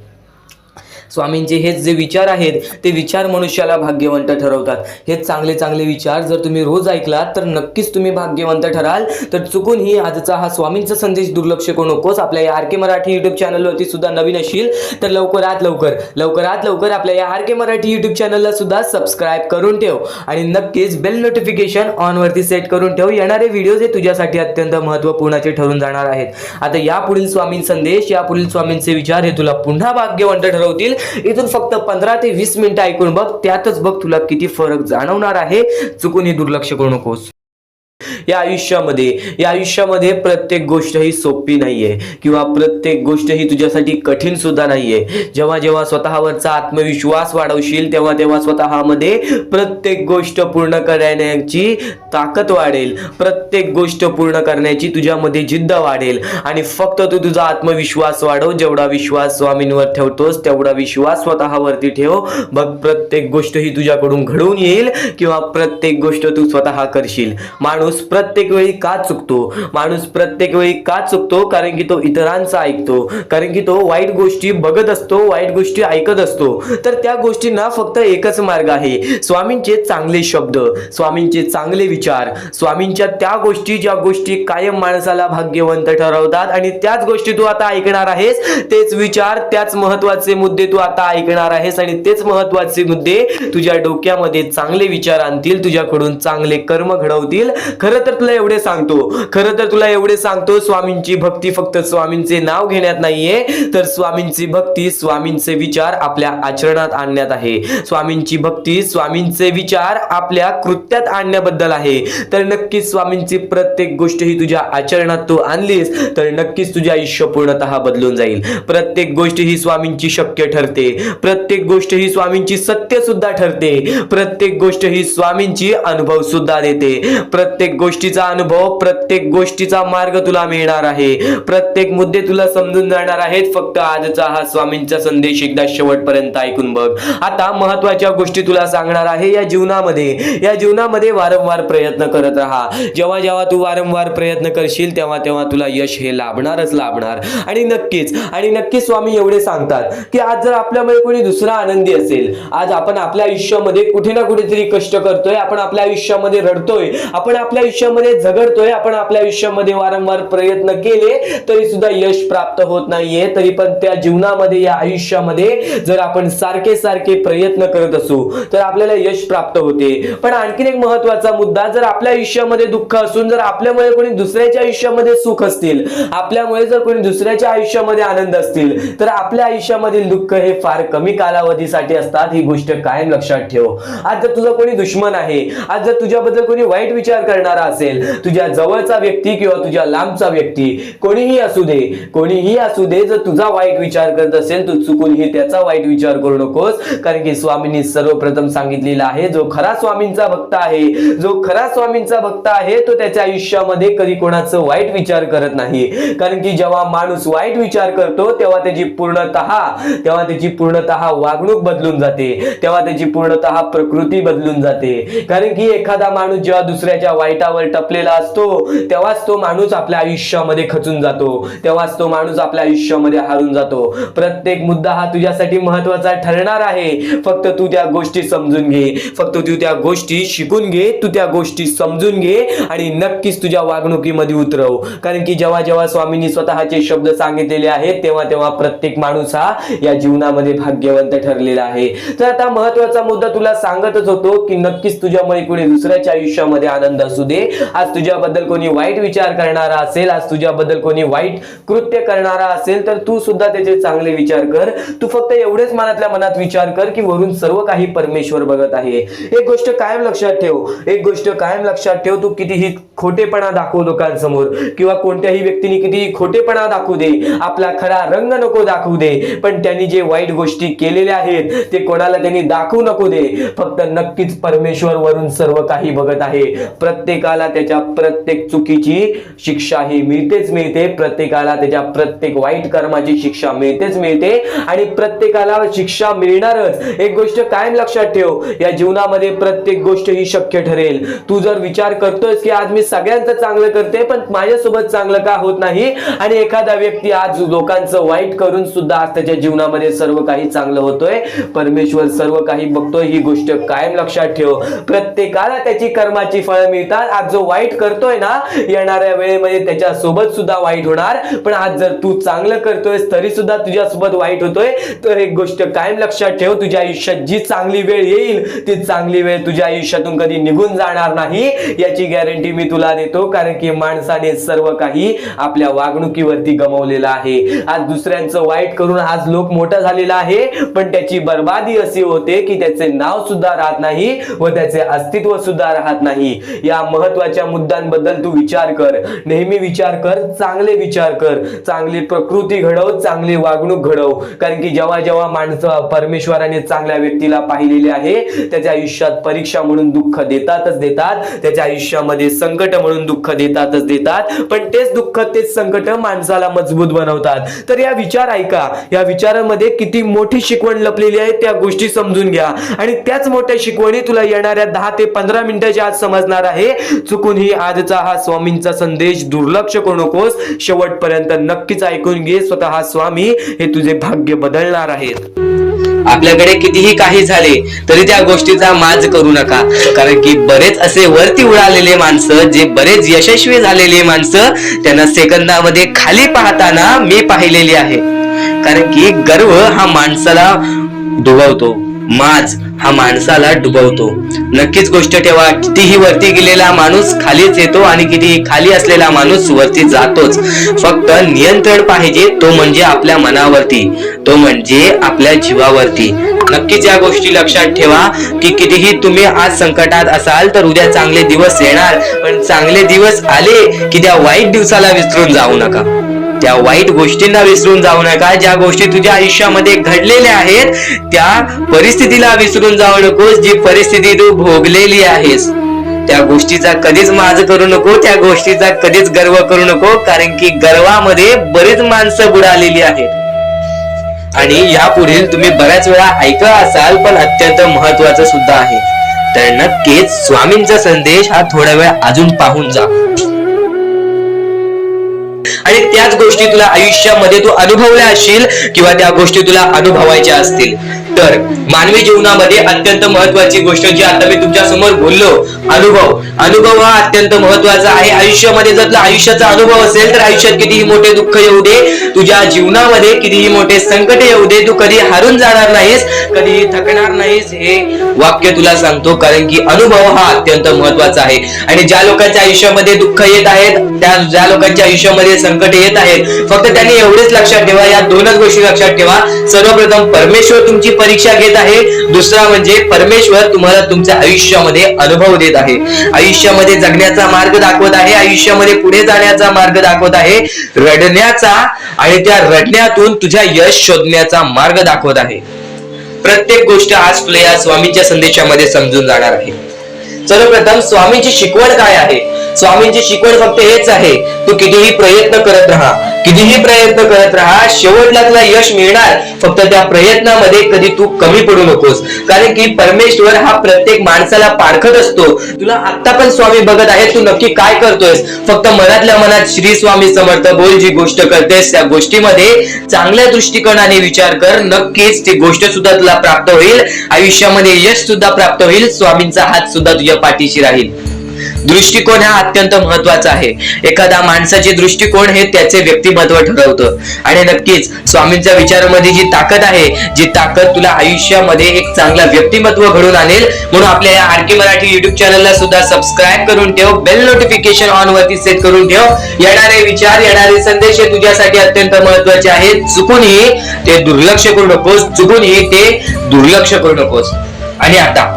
स्वामींचे हेच जे विचार आहेत ते विचार मनुष्याला भाग्यवंत ठरवतात. हे चांगले चांगले विचार जर तुम्ही रोज ऐकलात तर नक्कीच तुम्ही भाग्यवंत ठराल. तर चुकूनही आजचा हा स्वामींचा संदेश दुर्लक्ष करू नकोस. आपल्या या आर के मराठी यूट्यूब चॅनलवरती सुद्धा नवीन असशील तर लवकरात लवकर आपल्या या आर के मराठी यूट्यूब चॅनलला सुद्धा सबस्क्राईब करून ठेव आणि नक्कीच बेल नोटिफिकेशन ऑन वरती सेट करून ठेव. येणारे व्हिडिओज हे तुझ्यासाठी अत्यंत महत्त्वपूर्णाचे ठरून जाणार आहेत. आता यापुढील स्वामीं संदेश, यापुढील स्वामींचे विचार हे तुला पुन्हा भाग्यवंत ठरवतील. इथून फक्त 15 ते 20 मिनिटं ऐकून बघ, त्यातच बघ तुला किती फरक जाणवणार आहे. चुकूनही दुर्लक्ष करू नकोस. या आयुष्यामध्ये प्रत्येक गोष्ट ही सोपी नाहीये किंवा प्रत्येक गोष्ट ही तुझ्यासाठी कठीण सुद्धा नाहीये. जेव्हा जेव्हा स्वतःवरचा आत्मविश्वास वाढवशील तेव्हा तेव्हा स्वतःमध्ये प्रत्येक गोष्ट पूर्ण करण्याची ताकद वाढेल, प्रत्येक गोष्ट पूर्ण करण्याची तुझ्यामध्ये जिद्द वाढेल. आणि फक्त तू तुझा आत्मविश्वास वाढव. जेवढा विश्वास स्वामींवर ठेवतोस तेवढा विश्वास स्वतःवरती ठेव. बघ, प्रत्येक गोष्ट ही तुझ्याकडून घडून येईल किंवा प्रत्येक गोष्ट तू स्वतः करशील. माणूस प्रत्येक वेळी का चुकतो? कारण की तो इतरांचा ऐकतो, कारण की तो वाईट गोष्टी बघत असतो, वाईट गोष्टी ऐकत असतो. तर त्या गोष्टींना फक्त एकच मार्ग आहे, स्वामींचे चांगले शब्द, स्वामींचे चांगले विचार, स्वामींच्या त्या गोष्टी ज्या गोष्टी कायम माणसाला भाग्यवंत ठरवतात. आणि त्याच गोष्टी तू आता ऐकणार आहेस, तेच विचार, त्याच महत्वाचे मुद्दे तू आता ऐकणार आहेस आणि तेच महत्वाचे मुद्दे तुझ्या डोक्यामध्ये चांगले विचार आणतील, तुझ्याकडून चांगले कर्म घडवतील. खरं तर तुला एवढे सांगतो, स्वामींची भक्ती फक्त स्वामींचे नाव घेण्यात नाहीये, तर स्वामींची भक्ती स्वामींचे विचार आपल्या आचरणात आणण्यात आहे. स्वामींची भक्ती स्वामींचे विचार आपल्या कृत्यात आणण्याबद्दल आहे. तर नक्कीच स्वामींची प्रत्येक गोष्ट ही तुझ्या आचरणात तू आणलीस तर नक्कीच तुझे आयुष्य पूर्णतः बदलून जाईल. प्रत्येक गोष्ट ही स्वामींची शक्य ठरते, प्रत्येक गोष्ट ही स्वामींची सत्य सुद्धा ठरते, प्रत्येक गोष्ट ही स्वामींची अनुभव सुद्धा देते. प्रत्येक गोष्टीचा अनुभव, प्रत्येक गोष्टीचा मार्ग तुला मिळणार आहे, प्रत्येक मुद्दे तुला समजून जाणार आहेत. फक्त आजचा हा स्वामींचा संदेश एकदा शेवटपर्यंत ऐकून बघ. आता महत्वाच्या गोष्टी तुला सांगणार आहे. या जीवनामध्ये वारंवार प्रयत्न करत राहा. जेव्हा जेव्हा तू वारंवार प्रयत्न करशील तेव्हा तेव्हा तुला यश हे लाभणार. आणि नक्कीच स्वामी एवढे सांगतात की आज जर आपल्यामध्ये कोणी दुसरा आनंदी असेल, आज आपण आपल्या आयुष्यामध्ये कुठे ना कुठेतरी कष्ट करतोय, आपण आपल्या आयुष्यामध्ये रडतोय, आपण आपल्या आयुष्यामध्ये झगडतोय, आपण आपल्या आयुष्यामध्ये वारंवार प्रयत्न केले तरी सुद्धा यश प्राप्त होत नाहीये, तरी पण त्या जीवनामध्ये, या आयुष्यामध्ये जर आपण सारखे प्रयत्न करत असू तर आपल्याला यश प्राप्त होते. पण आणखीन एक महत्वाचा मुद्दा, जर आपल्या आयुष्यामध्ये दुःख असून जर आपल्यामुळे कोणी दुसऱ्याच्या आयुष्यामध्ये सुख असतील, आपल्यामुळे जर कोणी दुसऱ्याच्या आयुष्यामध्ये आनंद असतील तर आपल्या आयुष्यामधील दुःख हे फार कमी कालावधीसाठी असतात. ही गोष्ट कायम लक्षात ठेव. आज जर तुझा कोणी दुश्मन आहे, आज जर तुझ्याबद्दल कोणी वाईट विचार करणारा असेल, तुझ्या जवळचा व्यक्ती किंवा तुझ्या लांबचा व्यक्ती, कोणीही असू दे, जर तुझा वाईट विचार करत असेल तू चुकूनही त्याचा वाईट विचार करू नकोस. कारण की स्वामींनी सर्वप्रथम सांगितलेलं आहे, जो खरा स्वामींचा भक्त आहे तो त्याच्या आयुष्यामध्ये कधी कोणाचं वाईट विचार करत नाही. कारण की जेव्हा माणूस वाईट विचार करतो तेव्हा त्याची पूर्णतः वागणूक बदलून जाते, तेव्हा त्याची पूर्णतः प्रकृती बदलून जाते. कारण की एखादा माणूस जेव्हा दुसऱ्याच्या वाईटावर टपलेला असतो तेव्हाच तो माणूस आपल्या आयुष्यामध्ये खचून जातो, तेव्हाच तो माणूस आपल्या आयुष्यामध्ये हारून जातो. प्रत्येक मुद्दा हा तुझ्यासाठी महत्वाचा ठरणार आहे. फक्त तू त्या गोष्टी समजून घे, फक्त तू त्या गोष्टी शिकून घे, तू त्या गोष्टी समजून घे आणि नक्कीच तुझ्या वागणुकीमध्ये उतरव. कारण की जेव्हा जेव्हा स्वामींनी स्वतःचे शब्द सांगितलेले आहेत तेव्हा तेव्हा प्रत्येक माणूस हा या जीवनामध्ये भाग्यवंत ठरलेला आहे. तर आता महत्वाचा मुद्दा तुला सांगतच होतो की नक्कीच तुझ्यामुळे कोणी दुसऱ्याच्या आयुष्यामध्ये आनंद असू दे, आज तुझ्याबद्दल कोणी वाईट विचार करणारा असेल, आज तुझ्याबद्दल कोणी वाईट कृत्य करणारा असेल तर तू सुद्धा त्याचे चांगले विचार कर. तू फक्त एवढेच मनातल्या मनात विचार कर की वरून सर्व काही परमेश्वर बघत आहे. एक गोष्ट कायम लक्षात ठेव, तू कितीही खोटेपणा दाखव लोकांसमोर किंवा कोणत्याही व्यक्तीने कितीही खोटेपणा दाखवू दे, आपला खरा रंग नको दाखवू दे, पण त्यांनी जे वाईट गोष्टी केलेल्या आहेत ते कोणाला त्यांनी दाखवू नको दे. फक्त नक्कीच परमेश्वर वरून सर्व काही बघत आहे. प्रत्येकाला त्याच्या प्रत्येक चुकीची शिक्षा ही मिळते, प्रत्येकाला त्याच्या प्रत्येक वाईट कर्माची शिक्षा मिळते आणि प्रत्येकाला शिक्षा मिळणारच. एक गोष्ट कायम लक्षात ठेव, या जीवनामध्ये प्रत्येक गोष्ट ही शक्य ठरेल. तू जर विचार करतोयस की आज मी सगळ्यांचं चांगलं करते पण माझ्यासोबत चांगलं का होत नाही, आणि एखादा व्यक्ती आज लोकांचं वाईट करून सुद्धा आज त्याच्या जीवनामध्ये सर्व काही चांगलं होतोय, परमेश्वर सर्व काही बघतोय. ही गोष्ट कायम लक्षात ठेव. प्रत्येकाला त्याची कर्माची फळं मिळतात. आज जो वाईट करतोय ना, येणाऱ्या वेळेमध्ये त्याच्या सोबत सुद्धा वाईट होणार. पण आज जर तू चांगलं करतोयस तरी सुद्धा तुझ्या सोबत वाईट होतोय, तर एक गोष्ट कायम लक्षात ठेव, तुझ्या आयुष्यात जी चांगली वेळ येईल ती चांगली वेळ तुझ्या आयुष्यातून कधी निघून जाणार नाही, याची गॅरंटी मी तुला देतो. कारण की माणसाने सर्व काही आपल्या वागणुकीवरती गमावलेलं आहे. आज दुसऱ्यांचं वाईट करून आज लोक मोठा झालेला आहे, पण त्याची बर्बादी अशी होते की त्याचे नाव सुद्धा राहत नाही व त्याचे अस्तित्व सुद्धा राहत नाही. या महत्वाच्या मुद्द्यांबद्दल तू विचार कर, नेहमी विचार कर, चांगले विचार कर, चांगली प्रकृती घडव, चांगली वागणूक घडव. कारण की जेव्हा जेव्हा माणसं परमेश्वराने चांगल्या व्यक्तीला पाहिलेले आहे त्याच्या आयुष्यात परीक्षा म्हणून दुःख देतातच देतात, त्याच्या आयुष्यामध्ये संकट म्हणून दुःख देतातच देतात, पण तेच दुःख तेच संकट माणसाला मजबूत बनवतात. तर या विचार ऐका, या विचारांमध्ये किती मोठी शिकवण लपलेली आहे त्या गोष्टी समजून घ्या आणि त्याच मोठ्या शिकवणी तुला येणाऱ्या 10 ते 15 मिनिटाच्या आत समजणार आहे. चुकूनही आजचा हा स्वामींचा संदेश दुर्लक्ष करू नकोस, शेवटपर्यंत नक्कीच ऐकून घे. स्वतः स्वामी हे तुझे भाग्य बदलणार आहेत. आपल्याकडे कितीही काही झाले तरी त्या गोष्टीचा माज करू नका, कारण की बरेच असे वरती उडालेले माणसं, जे बरेच यशस्वी झालेले माणसं, त्यांना सेकंदामध्ये खाली पाहताना मी पाहिलेली आहे. कारण की गर्व हा माणसाला डुबवतो, माज हा माणसाला डुबवतो. नक्कीच गोष्ट ठेवा, कितीही वरती गेलेला माणूस खालीच येतो आणि कितीही खाली असलेला माणूस वरती जातोच. फक्त नियंत्रण पाहिजे, तो म्हणजे आपल्या मनावरती, तो म्हणजे आपल्या जीवावरती. नक्कीच या गोष्टी लक्षात ठेवा की कितीही तुम्ही आज संकटात असाल तर उद्या चांगले दिवस येणार, पण चांगले दिवस आले की त्या वाईट दिवसाला विसरून जाऊ नका, त्या वाईट गोष्टींना विसरून जाऊ नका. ज्या गोष्टी तुझ्या आयुष्यामध्ये घडलेल्या आहेत त्या परिस्थितीला विसरून जाऊ नकोस. जी परिस्थिती तू भोगलेली आहेस त्या गोष्टीचा कधीच माज करू नको, त्या गोष्टीचा कधीच गर्व करू नको, कारण की गर्वामध्ये बरीच माणसं बुडालेली आहेत. आणि यापुढील तुम्ही बऱ्याच वेळा ऐकलं असाल, पण अत्यंत महत्वाचं सुद्धा आहे. तर नक्कीच स्वामींचा संदेश हा थोडा वेळ अजून पाहून जा आणि त्याच गोष्टी तुला आयुष्यामध्ये तू अनुभवल्या असशील किंवा त्या गोष्टी तुला अनुभवायच्या असतील. तर मानवी जीवनामध्ये अत्यंत महत्वाची गोष्ट जी आता मी तुमच्या समोर बोललो, अनुभव हा अत्यंत महत्वाचा आहे. आयुष्यामध्ये जर तुला आयुष्याचा अनुभव असेल तर आयुष्यात कितीही मोठे दुःख येऊ दे, तुझ्या जीवनामध्ये कितीही मोठे संकट येऊ दे, तू कधी हारून जाणार नाहीस, कधीही थकणार नाहीस, हे वाक्य तुला सांगतो. कारण की अनुभव हा अत्यंत महत्वाचा आहे. आणि ज्या लोकांच्या आयुष्यामध्ये दुःख येत आहेत, ज्या लोकांच्या आयुष्यामध्ये संकट येत आहेत, फक्त त्यांनी एवढेच लक्षात ठेवा, या दोनच गोष्टी लक्षात ठेवा. सर्वप्रथम परमेश्वर तुमची परीक्षा घेत आहे, दुसरा म्हणजे परमेश्वर तुम्हाला तुमच्या आयुष्यामध्ये अनुभव देत आहे, आयुष्यामध्ये जगण्याचा मार्ग दाखवत आहे, आयुष्यामध्ये पुढे जाण्याचा मार्ग दाखवत आहे, रडण्याचा आणि त्या रडण्यातून तुझ्या यश शोधण्याचा मार्ग दाखवत आहे. प्रत्येक गोष्ट आज तुला या स्वामींच्या संदेशामध्ये समजून जाणार आहे. सर्वप्रथम स्वामींची शिकवण काय आहे? स्वामींची शिकवण फक्त हेच आहे, तू कितीही प्रयत्न करत राहा, कितीही प्रयत्न करत राहा, शेवटला तुला यश मिळणार. फक्त त्या प्रयत्नामध्ये कधी तू कमी पडू नकोस, कारण की परमेश्वर हा प्रत्येक माणसाला पारखत असतो. तुला आता पण स्वामी बघत आहे, तू नक्की काय करतोयस. फक्त मनातल्या मनात श्री स्वामी समर्थ बोल, जी गोष्ट करतेस त्या गोष्टीमध्ये चांगल्या दृष्टिकोनाने विचार कर, नक्कीच ती गोष्ट सुद्धा तुला प्राप्त होईल, आयुष्यामध्ये यश सुद्धा प्राप्त होईल, स्वामींचा हात सुद्धा तुझ्या पाठीशी राहील. दृष्टिकोन हा अत्यंत महत्वाचा आहे. एखादा माणसाचे दृष्टिकोन हे त्याचे व्यक्तिमत्व ठरवतं. आणि नक्कीच स्वामींच्या विचारामध्ये जी ताकद आहे, जी ताकद तुला आयुष्यामध्ये एक चांगला व्यक्तिमत्व घडून आणेल. म्हणून आपल्या या आरके मराठी युट्यूब चॅनलला सुद्धा सबस्क्राईब करून ठेव, बेल नोटिफिकेशन ऑन वरती सेट करून ठेव. येणारे विचार, येणारे संदेश हे तुझ्यासाठी अत्यंत महत्वाचे आहेत. चुकूनही ते दुर्लक्ष करू नकोस, चुकूनही ते दुर्लक्ष करू नकोस. आणि आता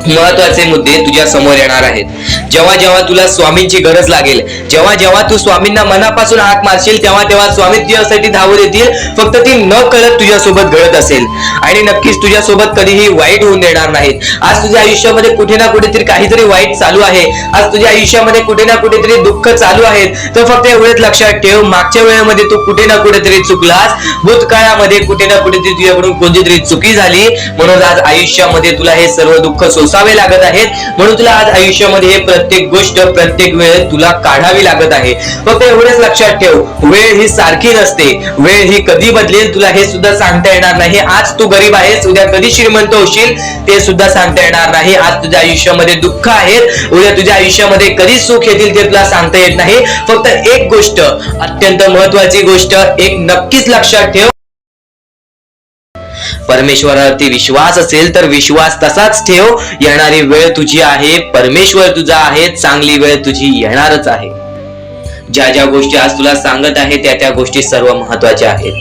महत्वाचे मुद्दे तुझ्या समोर येणार आहेत. जेव्हा जेव्हा तुला स्वामींची गरज लागेल, जेव्हा जेव्हा तू स्वामींना मनापासून हाक मारशील, तेव्हा तेव्हा स्वामी तुझ्यासाठी धावून येतील. फक्त ती न कळत तुझ्यासोबत घडत असेल आणि नक्कीच तुझ्यासोबत कधीही वाईट होऊन देणार नाहीत. आज तुझ्या आयुष्यामध्ये कुठे ना कुठेतरी काहीतरी वाईट चालू आहे, आज तुझ्या आयुष्यामध्ये कुठे ना कुठेतरी दुःख चालू आहेत, तर फक्त एवढेच लक्षात ठेव, मागच्या वेळेमध्ये तू कुठे ना कुठेतरी चुकलास, भूतकाळामध्ये कुठे ना कुठेतरी तुझ्याकडून कोणतीतरी चुकी झाली, म्हणून आज आयुष्यामध्ये तुला हे सर्व दुःख सोसावे लागत आहेत. म्हणून तुला आज आयुष्यामध्ये हे प्रत्येक गोष्ट, प्रत्येक वेळ तुला काढावी लागत आहे. फक्त एवढेच लक्षात ठेव, वेळ ही सारखी नसते, वेळ ही कधी बदलेल तुला हे सुद्धा सांगता येणार नाही. आज तू गरीब आहेस, उद्या कधी श्रीमंत होशील ते सुद्धा सांगता येणार नाही. आज तुझ्या आयुष्यामध्ये दुःख आहेत, उद्या तुझ्या आयुष्यामध्ये कधी सुख येतील ते तुला सांगता येत नाही. फक्त एक गोष्ट, अत्यंत महत्वाची गोष्ट एक नक्कीच लक्षात ठेव, परमेश्वरावरती विश्वास असेल तर विश्वास तसाच ठेव. येणारी वेळ तुझी आहे, परमेश्वर तुझा आहे, चांगली वेळ तुझी येणारच आहे. ज्या ज्या गोष्टी आज तुला सांगत आहे त्या गोष्टी सर्व महत्वाच्या आहेत.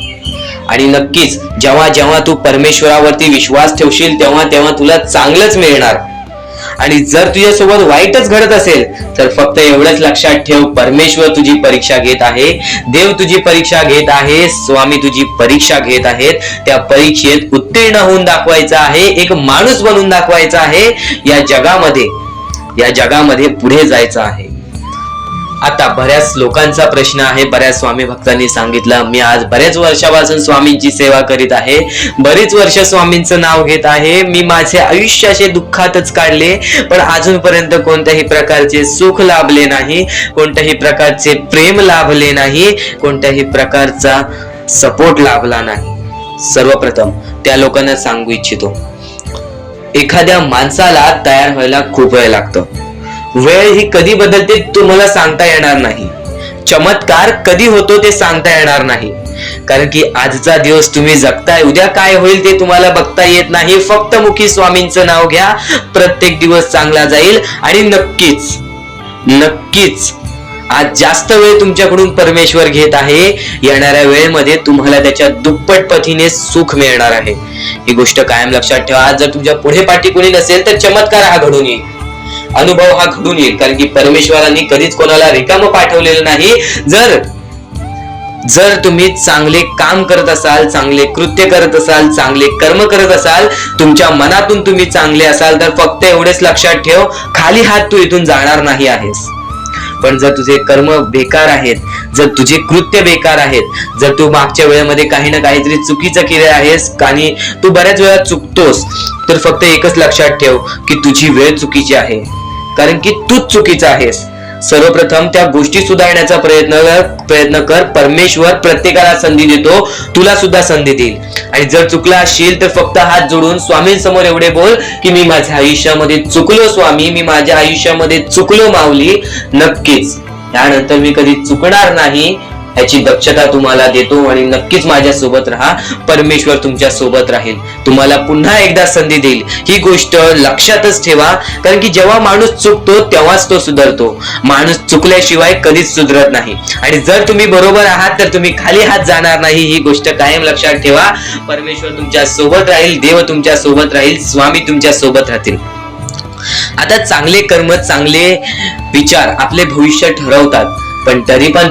आणि नक्कीच जेव्हा जेव्हा तू परमेश्वरावरती विश्वास ठेवशील तेव्हा तेव्हा तुला चांगलंच मिळणार. आणि जर तुझ्यासोबत वाईटच घडत असेल तर फक्त एवढंच लक्षात ठेव, परमेश्वर तुझी परीक्षा घेत आहे, देव तुझी परीक्षा घेत आहे, स्वामी तुझी परीक्षा घेत आहेत. त्या परीक्षेत उत्तीर्ण होऊन दाखवायचं आहे, एक माणूस बनून दाखवायचा आहे, या जगामध्ये पुढे जायचं आहे. आता बऱ्याच लोकांचा प्रश्न आहे, बऱ्याच स्वामी भक्तांनी सांगितलं, मी आज बऱ्याच वर्षापासून स्वामींची सेवा करीत आहे, बरीच वर्ष स्वामींचं नाव घेत आहे, मी माझे आयुष्य असे दुःखातच काढले, पण अजूनपर्यंत कोणत्याही प्रकारचे सुख लाभले नाही, कोणत्याही प्रकारचे प्रेम लाभले नाही, कोणत्याही प्रकारचा सपोर्ट लाभला नाही. सर्वप्रथम त्या लोकांना सांगू इच्छितो, एखाद्या माणसाला तयार व्हायला खूप वेळ लागतो. वेळ ही कधी बदलते तुम्हाला सांगता येणार नाही. चमत्कार कधी होतो ते सांगता येणार नाही, कारण की आजचा दिवस तुम्ही जगताय, उद्या काय होईल ते तुम्हाला बघता येत नाही. फक्त मुखी स्वामींचं नाव घ्या, प्रत्येक दिवस चांगला जाईल. आणि नक्कीच आज जास्त वेळ तुमच्याकडून परमेश्वर घेत आहे, येणाऱ्या वेळेमध्ये तुम्हाला त्याच्या दुप्पट पटीने सुख मिळणार आहे. ही गोष्ट कायम लक्षात ठेवा. आज जर तुमच्या पुढे पाठी कोणी नसेल तर चमत्कार हा घडून येईल, अनुभव हा घडून येईल, कारण की परमेश्वरांनी कधीच कोणाला रिकामं पाठवलेलं नाही. जर तुम्ही चांगले काम करत असाल, चांगले कृत्य करत असाल, चांगले कर्म करत असाल, तुमच्या मनातून तुम्ही चांगले असाल, तर फक्त एवढेच लक्षात ठेव, खाली हात तू इथून जाणार नाही आहेस. पण जर तुझे कर्म बेकार आहेत, जर तुझे कृत्य बेकार आहेत, जर तू मागच्या वेळेमध्ये काही ना काहीतरी चुकीचं केले आहेस आणि तू बऱ्याच वेळा चुकतोस, तर फक्त एकच लक्षात ठेव की तुझी वेळ चुकीची आहे, कारण की तूच चुकीचा आहेस. सर्वप्रथम त्या गोष्टी सुधारण्याचा प्रयत्न कर. परमेश्वर प्रत्येकाला संधी देतो, तुला सुद्धा संधी देईल. आणि जर चुकला असशील तर फक्त हात जोडून स्वामींसमोर एवढे बोल की मी माझ्या आयुष्यामध्ये चुकलो स्वामी, मी माझ्या आयुष्यामध्ये चुकलो माऊली. नक्कीच यानंतर मी कधी चुकणार नाही याची दक्षता तुम्हाला देतो, आणि नक्कीच माझ्या सोबत राहा. परमेश्वर तुमच्या सोबत राहील, तुम्हाला पुन्हा एकदा संधी देईल. ही गोष्ट लक्षातच ठेवा, कारण की जेव्हा माणूस चुकतो तेव्हाच तो सुधारतो. माणूस चुकल्याशिवाय कधीच सुधरत नाही. आणि जर तुम्ही बरोबर आहात तर तुम्ही खाली हात जाणार नाही, ही गोष्ट कायम लक्षात ठेवा. परमेश्वर तुमच्या सोबत राहील, देव तुमच्या सोबत राहील, स्वामी तुमच्या सोबत राहतील. आता चांगले कर्म, चांगले विचार आपले भविष्य ठरवतात, पण तरी पण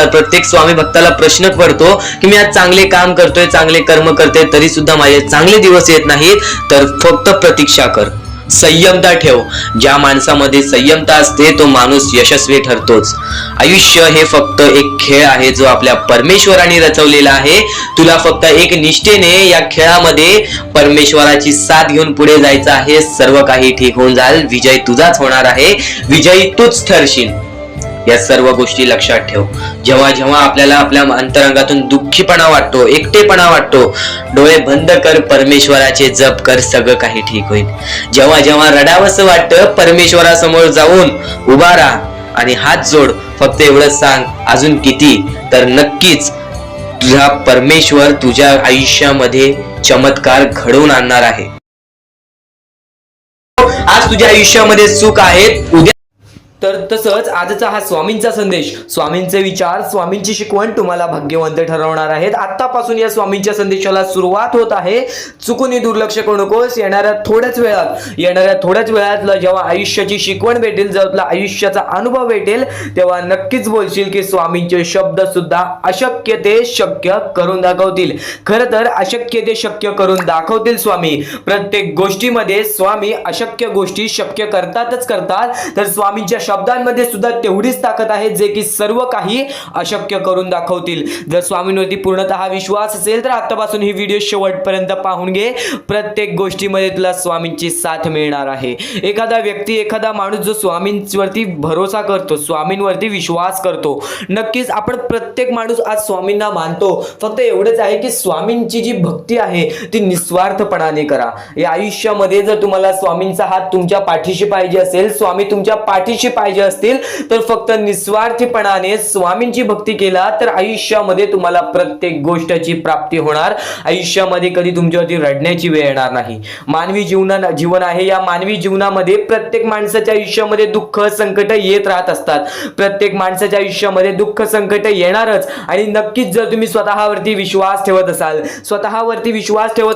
प्रत्येक स्वामी भक्ताला प्रश्न पडतो की मी आज चांगले काम करतोय, चांगले कर्म करतोय, तरी सुद्धा माझे चांगले दिवस येत नाहीत. तर फक्त प्रतीक्षा कर, संयमता ठेव. ज्या माणसामध्ये संयमता असते तो माणूस यशस्वी ठरतोच. आयुष्य हे फक्त एक खेळ आहे जो आपल्या परमेश्वराने रचवलेला आहे. तुला फक्त एक निष्ठेने या खेळामध्ये परमेश्वराची साथ घेऊन पुढे जायचं आहे. सर्व काही ठीक होऊन जाईल, विजय तुझाच होणार आहे, विजयी तूच ठरशील. या सर्व गोष्टी लक्षात ठेव. जेव्हा जेव्हा आपल्याला आपल्या अंतरंगातून दुःखीपणा वाटतो, एकटेपणा वाटतो, डोळे बंद कर, परमेश्वराचे जप कर, सगळं काही ठीक होईल. जेव्हा जेव्हा रडावंसं वाटतं, परमेश्वरासमोर जाऊन उभा राहा आणि हात जोड. फक्त एवढंच सांग, अजून किती, तर नक्कीच तुझा परमेश्वर तुझ्या आयुष्यामध्ये चमत्कार घडवून आणणार आहे. आज तुझ्या आयुष्यामध्ये सुख आहेत, उद्या तर तसंच आजचा हा स्वामींचा संदेश, स्वामींचे विचार, स्वामींची शिकवण तुम्हाला भाग्यवंत ठरवणार आहेत. आतापासून या स्वामींच्या संदेशाला सुरुवात होत आहे. चुकून दुर्लक्ष करू नकोस. येणाऱ्या थोड्याच वेळात जेव्हा आयुष्याची शिकवण भेटेल, जेव्हा तुला आयुष्याचा अनुभव भेटेल, तेव्हा नक्कीच बोलशील की स्वामींचे शब्द सुद्धा अशक्य ते शक्य करून दाखवतील. खरं तर अशक्य ते शक्य करून दाखवतील स्वामी. प्रत्येक गोष्टीमध्ये स्वामी अशक्य गोष्टी शक्य करतातच करतात. तर स्वामींच्या शब्दांमध्ये सुद्धा तेवढीच ताकद आहे जे की सर्व काही अशक्य करून दाखवतील. जर स्वामींवरती पूर्णतः विश्वास असेल तर आतापासून ही व्हिडिओ शेवटपर्यंत पाहून घे. प्रत्येक गोष्टीमध्ये तुला स्वामींची साथ मिळणार आहे. एखादा व्यक्ती, एखादा माणूस जो स्वामींवरती भरोसा करतो, स्वामींवरती विश्वास करतो, नक्कीच आपण प्रत्येक माणूस आज स्वामींना मानतो. फक्त एवढंच आहे की स्वामींची जी भक्ती आहे ती निस्वार्थपणाने करा. या आयुष्यामध्ये जर तुम्हाला स्वामींचा हात तुमच्या पाठीशी पाहिजे असेल, स्वामी तुमच्या पाठीशी पाहिजे असतील तर फक्त निस्वार्थीपणाने स्वामींची भक्ती केला तर आयुष्यामध्ये तुम्हाला प्रत्येक गोष्टीची प्राप्ती होणार. आयुष्यामध्ये कधी तुमच्यावरती रडण्याची वेळ येणार नाही. मानवी जीवन आहे, या मानवी जीवनामध्ये प्रत्येक माणसाच्या आयुष्यामध्ये दुःख संकट येत राहत असतात. प्रत्येक माणसाच्या आयुष्यामध्ये दुःख संकट येणारच. आणि नक्कीच जर तुम्ही स्वतःवरती विश्वास ठेवत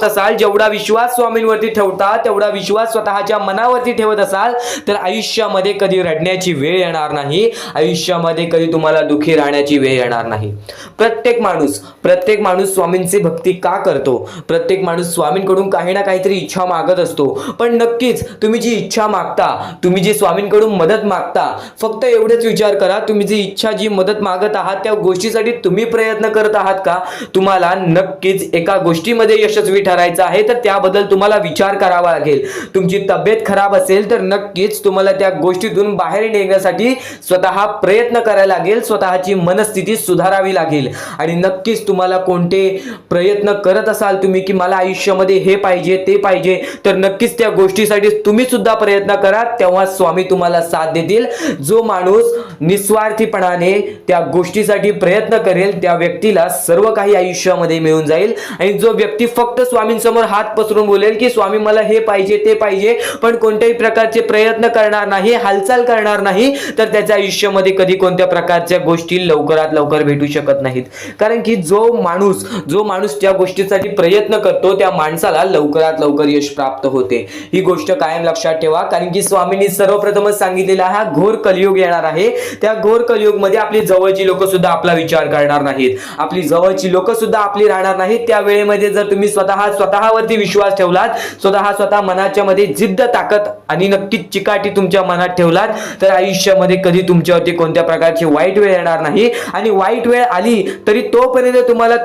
असाल, जेवढा विश्वास स्वामींवरती ठेवता तेवढा विश्वास स्वतःच्या मनावरती ठेवत असाल तर आयुष्यामध्ये कधी रडण्याची वेळ येणार नाही. आयुष्यामध्ये कधी तुम्हाला दुःखी राहण्याची वेळ येणार नाही. प्रत्येक माणूस स्वामींची भक्ती का करतो? प्रत्येक माणूस स्वामींकडून काही ना काहीतरी इच्छा मागत असतो. पण नक्कीच तुम्ही जी इच्छा मागता, तुम्ही जी स्वामींकडून मदत मागता, फक्त एवढेच विचार करा, तुम्ही जी इच्छा जी मदत मागत आहात त्या गोष्टीसाठी तुम्ही प्रयत्न करत आहात का? तुम्हाला नक्कीच एका गोष्टीमध्ये यशस्वी ठरायचं आहे तर त्याबद्दल तुम्हाला विचार करावा लागेल. तुमची तब्येत खराब असेल तर नक्कीच तुम्हाला त्या गोष्टीतून बाहेर निघण्यासाठी स्वतः प्रयत्न करायला लागेल, स्वतःची मनस्थिती सुधारावी लागेल. आणि नक्कीच तुम्हाला कोणते प्रयत्न करत असाल तुम्ही की मला आयुष्यामध्ये हे पाहिजे ते पाहिजे, तर नक्कीच त्या गोष्टीसाठी तुम्ही सुद्धा प्रयत्न करा, तेव्हा स्वामी तुम्हाला साथ देतील. जो माणूस निस्वार्थीपणाने त्या गोष्टीसाठी प्रयत्न करेल त्या व्यक्तीला सर्व काही आयुष्यामध्ये मिळून जाईल. आणि जो व्यक्ती फक्त स्वामींसमोर हात पसरून बोलेल की स्वामी मला हे पाहिजे ते पाहिजे, पण कोणत्याही प्रकारचे प्रयत्न करणार नाही, हालचाल करणार नाही, तर त्याच्या आयुष्यामध्ये कधी कोणत्या प्रकारच्या गोष्टी लवकरात लवकर भेटू शकत नाहीत. कारण की जो माणूस त्या गोष्टीसाठी प्रयत्न करतो त्या माणसाला लवकरात लवकर यश प्राप्त होते. ही गोष्ट कायम लक्षात ठेवा. कारण की स्वामींनी सर्वप्रथमच सांगितलेला हा घोर कलियुग येणार आहे. त्या घोर कलियुग मध्ये आपली जवळची लोक सुद्धा आपला विचार करणार नाहीत, आपली जवळची लोक सुद्धा आपली राहणार नाहीत. त्या वेळेमध्ये जर तुम्ही स्वतःवरती विश्वास ठेवलात, स्वतः मनाच्या मध्ये जिद्द ताकद आणि नक्कीच चिकाटी तुमच्या मनात ठेवलात तर आयुष्यामध्ये कधी तुमच्यावरती कोणत्या प्रकारची वाईट वेळ येणार नाही. आणि वाईट वेळ आली तरी तोपर्यंत तुम्हाला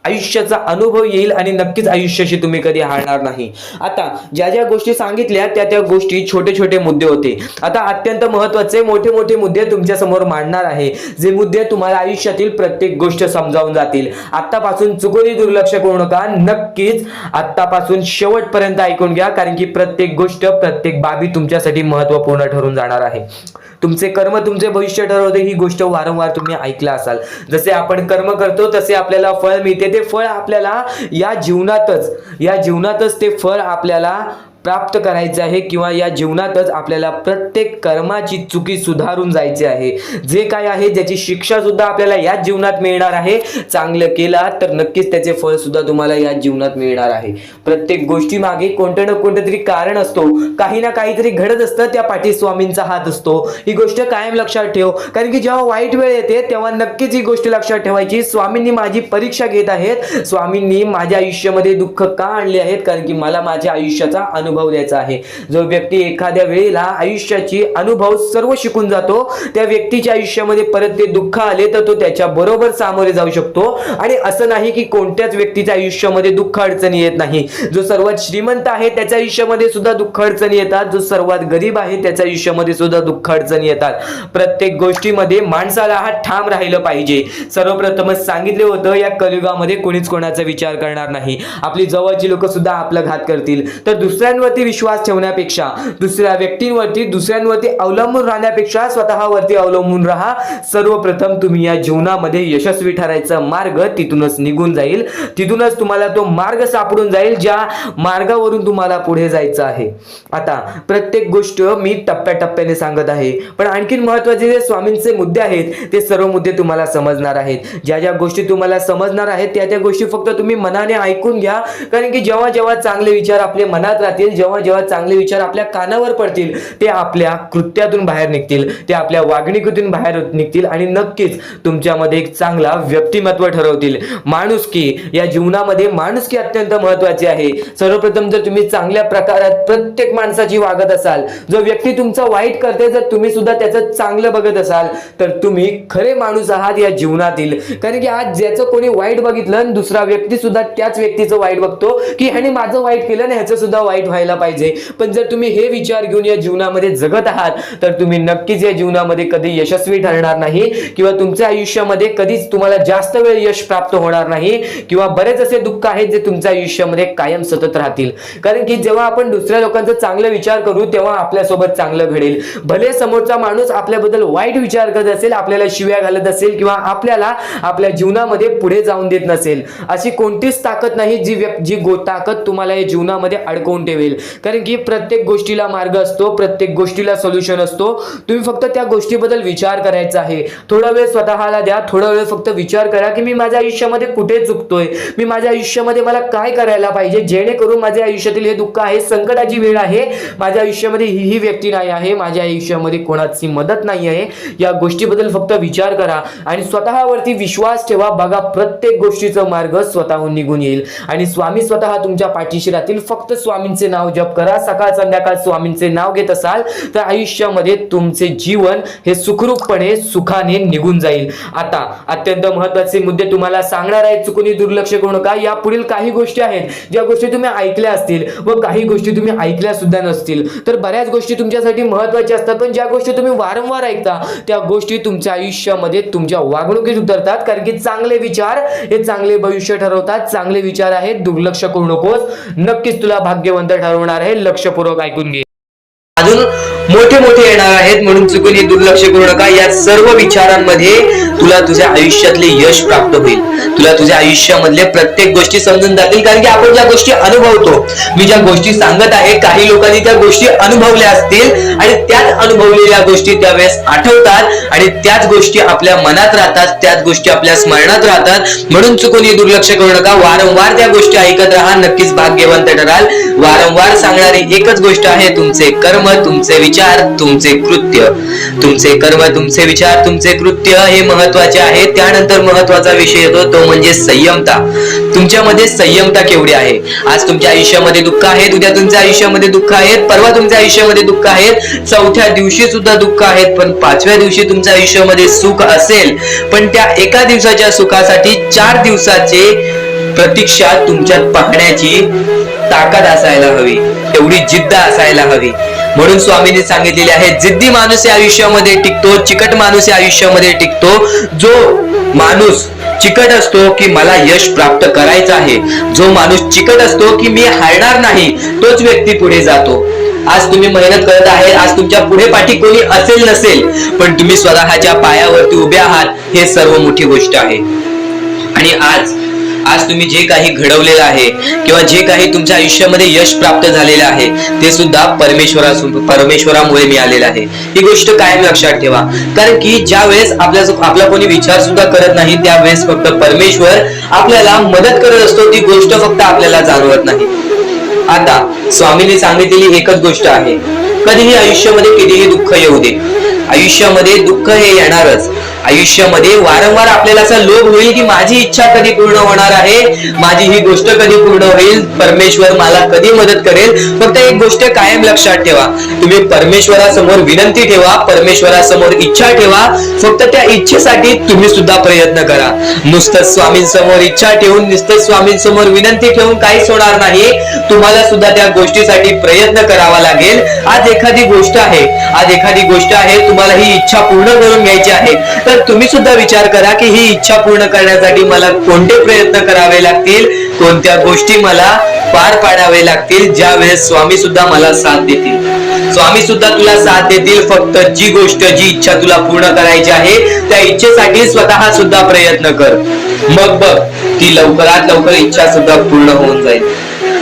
आयुष्याचा अनुभव येईल आणि नक्कीच आयुष्याशी तुम्ही कधी हारणार नाही. आता ज्या गोष्टी सांगितल्या त्या गोष्टी छोटे मुद्दे होते. आता अत्यंत महत्त्वाचे मोठे मुद्दे तुमच्या समोर मांडणार आहे, जे मुद्दे तुम्हाला आयुष्यातील प्रत्येक गोष्ट समजावून जातील. आतापासून चुकूनही दुर्लक्ष करू नका, नक्कीच आतापासून शेवटपर्यंत ऐकून घ्या. कारण की प्रत्येक गोष्ट, प्रत्येक बाबी तुमच्यासाठी महत्त्वपूर्ण ठरून जाणार आहे. तुमचे कर्म तुमचे भविष्य ठरवते, ही गोष्ट वारंवार तुम्ही ऐकला असाल. जसे आपण कर्म करतो तसे आपल्याला फळ मिळते. ते फळ आपल्याला या जीवनातच ते फळ आपल्याला प्राप्त करायचे आहे किंवा या जीवनातच आपल्याला प्रत्येक कर्माची चुकी सुधारून जायची आहे. जे काय आहे ज्याची शिक्षा सुद्धा आपल्याला याच जीवनात मिळणार आहे. चांगलं केला तर नक्कीच त्याचे फळ सुद्धा तुम्हाला याच जीवनात मिळणार आहे. प्रत्येक गोष्टी मागे कोणतं ना कोणतं तरी कारण असतो, काही ना काहीतरी घडत असतं, त्या पाठी स्वामींचा हात असतो. ही गोष्ट कायम लक्षात ठेव. कारण की जेव्हा वाईट वेळ येते तेव्हा नक्कीच ही गोष्ट लक्षात ठेवायची, स्वामींनी माझी परीक्षा घेत आहेत, स्वामींनी माझ्या आयुष्यामध्ये दुःख का आणले आहेत, कारण की मला माझ्या आयुष्याचा अनुभव द्यायचा आहे. जो व्यक्ती एखाद्या वेळेला आयुष्याची अनुभव सर्व शिकून जातो, त्या व्यक्तीच्या आयुष्यामध्ये परत ते दुःख आले तर तो त्याच्या बरोबर सामोरे जाऊ शकतो. आणि असं नाही की कोणत्याच व्यक्तीच्या आयुष्यामध्ये दुःख अडचणी येत नाही. जो सर्वात श्रीमंत आहे त्याच्या आयुष्यामध्ये सुद्धा दुःख अडचणी येतात, जो सर्वात गरीब आहे त्याच्या आयुष्यामध्ये सुद्धा दुःख अडचणी येतात. प्रत्येक गोष्टीमध्ये माणसाला हा ठाम राहिलं पाहिजे. सर्वप्रथमच सांगितले होतं, या कलियुगामध्ये कोणीच कोणाचा विचार करणार नाही. आपली जवळची लोक सुद्धा आपला घात करतील. तर दुसऱ्यांवरती विश्वास ठेवण्यापेक्षा, दुसऱ्यांवरती अवलंबून राहण्यापेक्षा स्वतःवरती अवलंबून राहा. सर्वप्रथम तुम्ही या जीवनामध्ये यशस्वी ठरायचा मार्ग तिथूनच निघून जाईल, तिथूनच तुम्हाला तो मार्ग सापडून जाईल ज्या मार्गावरून तुम्हाला पुढे जायचं आहे. आता प्रत्येक गोष्ट मी टप्प्याटप्प्याने सांगत आहे, पण आणखीन महत्त्वाचे जे स्वामींचे मुद्दे आहेत ते सर्व मुद्दे तुम्हाला समजणार आहेत. ज्या गोष्टी तुम्हाला समजणार आहेत त्या गोष्टी फक्त तुम्ही मनाने ऐकून घ्या. कारण की जेव्हा चांगले विचार आपल्या मनात राहतील, जेव्हा चांगले विचार आपल्या कानावर पडतील, ते आपल्या कृत्यातून बाहेर निघतील, ते आपल्या वागणुकीतून बाहेर निघतील आणि नक्कीच तुमच्यामध्ये एक चांगला व्यक्तिमत्व ठरवतील. माणुसकी, या जीवनामध्ये माणुसकी अत्यंत महत्त्वाची आहे. सर्वप्रथम जर तुम्ही चांगल्या प्रकारात प्रत्येक माणसाची वागत असाल, जो व्यक्ती तुमचा वाईट करते जर तुम्ही सुद्धा त्याचं चांगलं बघत असाल तर तुम्ही खरे माणूस आहात या जीवनातील. कारण की आज ज्याचं कोणी वाईट बघितलं दुसरा व्यक्ती सुद्धा त्याच व्यक्तीचं वाईट बघतो की ह्याने माझं वाईट केलं ना, ह्याचं सुद्धा वाईट व्हायला पाहिजे. पण जर तुम्ही हे विचार घेऊन या जीवनामध्ये जगत आहात तर तुम्ही नक्कीच या जीवनामध्ये कधी यशस्वी ठरणार नाही किंवा तुमच्या आयुष्यामध्ये कधीच तुम्हाला जास्त वेळ यश प्राप्त होणार नाही किंवा बरेच असे दुःख आहेत जे तुमच्या आयुष्यामध्ये कायम सतत राहतील. कारण की जेव्हा आपण दुसऱ्या लोकांचा चांगला विचार करू तेव्हा आपल्यासोबत चांगलं घडेल. भले समोरचा माणूस आपल्याबद्दल वाईट विचार करत असेल, आपल्याला शिव्या घालत असेल किंवा आपल्याला आपल्या जीवनामध्ये पुढे जाऊन देत नसेल, अशी कोणतीच ताकद नाही जी ताकद तुम्हाला या जीवनामध्ये अडकवून ठेवेल. कारण की प्रत्येक गोष्टीला मार्ग असतो, प्रत्येक गोष्टीला सोल्युशन असतो. तुम्ही फक्त त्या गोष्टीबद्दल विचार करायचा आहे. थोडा वेळ स्वतःला द्या, थोडा वेळ फक्त विचार करा की मी माझ्या आयुष्यामध्ये कुठे चुकतोय, मी माझ्या आयुष्यामध्ये मला काय करायला पाहिजे जेणेकरून माझ्या आयुष्यातील हे दुःख आहे, संकटाची वेळ आहे, माझ्या आयुष्यामध्ये ही व्यक्ती नाही आहे, माझ्या आयुष्यामध्ये कोणाची मदत नाही आहे. या गोष्टीबद्दल फक्त विचार करा आणि स्वतःवरती विश्वास ठेवा. बघा प्रत्येक गोष्टीचा मार्ग स्वतःहून निघून येईल आणि स्वामी स्वतः तुमच्या पाठीशी राहतील. फक्त स्वामींचे नाव जप करा. सकाळ संध्याकाळ स्वामींचे नाव घेत असाल तर आयुष्यामध्ये तुमचे जीवन हे सुखरूपपणे सुखाने निघून जाईल. आता अत्यंत महत्त्वाचे मुद्दे तुम्हाला सांगणार आहेत, चुकून दुर्लक्ष करू नका. या पुढील काही गोष्टी आहेत ज्या गोष्टी तुम्ही ऐकल्या असतील व काही गोष्टी तुम्ही ऐकल्या सुद्धा नसतील. तर बऱ्याच गोष्टी तुमच्यासाठी महत्त्वाच्या असतात, पण ज्या गोष्टी तुम्ही वारंवार ऐकता त्या गोष्टी तुमच्या आयुष्यामध्ये तुमच्या वागणुकीत उतरतात. कारण की चांगले विचार हे चांगले भविष्य ठरवतात. चांगले विचार आहेत, दुर्लक्ष करू नकोस. नक्कीच तुला भाग्यवंत ठरवणार आहे. लक्षपूर्वक ऐकून घे. अजून मोठे मोठे येणार आहेत म्हणून चुकून हे दुर्लक्ष करू नका. या सर्व विचारांमध्ये तुला तुझ्या आयुष्यातले यश प्राप्त होईल. तुला तुझ्या आयुष्यामधले प्रत्येक गोष्टी समजून जातील. कारण की आपण ज्या गोष्टी अनुभवतो, मी ज्या गोष्टी सांगत आहे काही लोकांनी त्या गोष्टी अनुभवल्या असतील आणि त्याच अनुभवलेल्या गोष्टी त्यावेळेस आठवतात आणि त्याच गोष्टी आपल्या मनात राहतात, त्याच गोष्टी आपल्या स्मरणात राहतात. म्हणून चुकून हे दुर्लक्ष करू नका. वारंवार त्या गोष्टी ऐकत राहा, नक्कीच भाग्यवंत ठराल. वारंवार सांगणारी एकच गोष्ट आहे, तुमचे कर्म, तुमचे विचार, तुमचे कृत्य. तुमचे कर्म, तुमचे विचार, तुमचे कृत्य हे महत्वाचे आहे. त्यानंतर महत्वाचा विषय येतो तो म्हणजे संयमता. तुमच्यामध्ये संयमता केवढी आहे? आज तुमच्या आयुष्यामध्ये दुःख आहे, उद्या तुमच्या आयुष्यामध्ये दुःख आहेत, परवा तुमच्या आयुष्यामध्ये दुःख आहेत, चौथ्या दिवशी सुद्धा दुःख आहेत, पण पाचव्या दिवशी तुमच्या आयुष्यामध्ये सुख असेल. पण त्या एका दिवसाच्या सुखासाठी 4 दिवसाचे प्रतीक्षा तुमच्यात पाहण्याची ताकद असायला हवी, एवढी जिद्द असायला हवी. म्हणून स्वामींनी सांगितलेले आहे, जिद्दी माणूस या आयुष्यामध्ये टिकतो, चिकट माणूस या आयुष्यामध्ये टिकतो. जो माणूस चिकट असतो की मला यश प्राप्त करायचं आहे, जो माणूस चिकट असतो की मी हारणार नाही, तोच व्यक्ती पुढे जातो. आज तुम्ही मेहनत करत आहे, आज तुमच्या पुढे पाठी कोणी असेल नसेल, पण तुम्ही स्वतःच्या पायावरती उभे आहात, हे सर्व मोठी गोष्ट आहे. आणि आज तुम्ही जे काही घडवलेलं आहे किंवा जे काही तुमच्या आयुष्यामध्ये यश प्राप्त झालेलं आहे ते सुद्धा परमेश्वरामुळे मिळालेलं आहे. ही गोष्ट कायम लक्षात ठेवा. कारण की ज्या वेळेस आपला कोणी विचार सुद्धा करत नाही त्यावेळेस फक्त परमेश्वर आपल्याला मदत करत असतो. ती गोष्ट फक्त आपल्याला जाणवत नाही. आता स्वामींनी सांगितलेली एकच गोष्ट आहे, कधीही आयुष्यामध्ये कितीही दुःख येऊ दे, आयुष्यामध्ये दुःख हे येणारच. आयुष्यामध्ये वारंवार आपल्याला असा लोभ होईल की माझी इच्छा कधी पूर्ण होणार आहे, माझी ही गोष्ट कधी पूर्ण होईल, परमेश्वर मला कधी मदत करेल. फक्त एक गोष्ट कायम लक्षात ठेवा, तुम्ही परमेश्वरासमोर विनंती ठेवा, परमेश्वरासमोर इच्छा ठेवा. फक्त त्या इच्छेसाठी तुम्ही सुद्धा प्रयत्न करा. नुसतं स्वामींसमोर इच्छा ठेवून, नुसतं स्वामींसमोर विनंती ठेवून काहीच होणार नाही. तुम्हाला सुद्धा त्या गोष्टीसाठी प्रयत्न करावा लागेल. आज एखादी गोष्ट आहे, तुम्हाला ही इच्छा पूर्ण करून घ्यायची आहे, तर तुम्ही सुद्धा विचार करा की ही इच्छा पूर्ण करण्यासाठी मला कोणते प्रयत्न करावे लागतील, कोणत्या गोष्टी मला पार पाडावे लागतील. ज्या वेळेस स्वामी सुद्धा मला साथ देतील, स्वामी सुद्धा तुला साथ देतील. फक्त जी इच्छा तुला पूर्ण करायची आहे त्या इच्छेसाठी स्वतः सुद्धा प्रयत्न कर. मग बघ ती लवकरात लवकर इच्छा सुद्धा पूर्ण होऊन जाईल.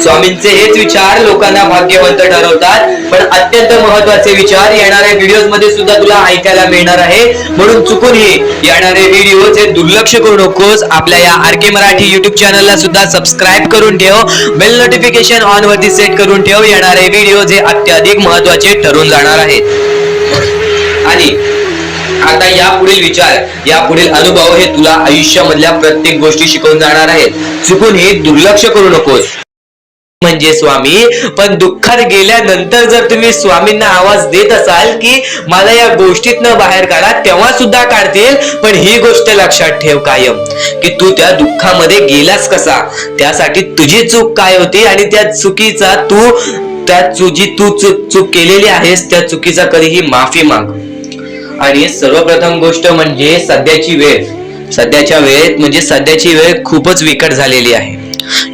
स्वामींचे हेच विचार लोकांना भाग्यवंत ठरवतात. पण अत्यंत महत्वाचे विचार येणाऱ्या व्हिडिओज मध्ये सुद्धा तुला ऐकायला मिळणार आहे. म्हणून चुकूनही येणारे व्हिडिओ जे दुर्लक्ष करू नकोस. आपल्या या आरके मराठी युट्यूब चॅनलला सुद्धा सबस्क्राईब करून ठेव, बेल नोटिफिकेशन ऑन वरती सेट करून ठेव. येणारे व्हिडिओ जे अत्याधिक महत्वाचे ठरून जाणार आहेत. आणि आता यापुढील विचार, यापुढील अनुभव हे तुला आयुष्यामधल्या प्रत्येक गोष्टी शिकवून जाणार आहेत. चुकूनही दुर्लक्ष करू नकोस. म्हणजे स्वामी, पण दुःखात गेल्यानंतर जर तुम्ही स्वामींना आवाज देत असाल की मला या गोष्टीतनं बाहेर काढा, तेव्हा सुद्धा काढतील. पण ही गोष्ट लक्षात ठेव कायम की तू त्या दुःखामध्ये गेलास कसा, त्यासाठी तुझी चूक काय होती आणि त्या चुकीचा तू जी तू चूक केलेली आहेस त्या चुकीचा कधीही माफी माग. आणि सर्वप्रथम गोष्ट म्हणजे सध्याच्या वेळेत म्हणजे सध्याची वेळ खूपच विकट झालेली आहे.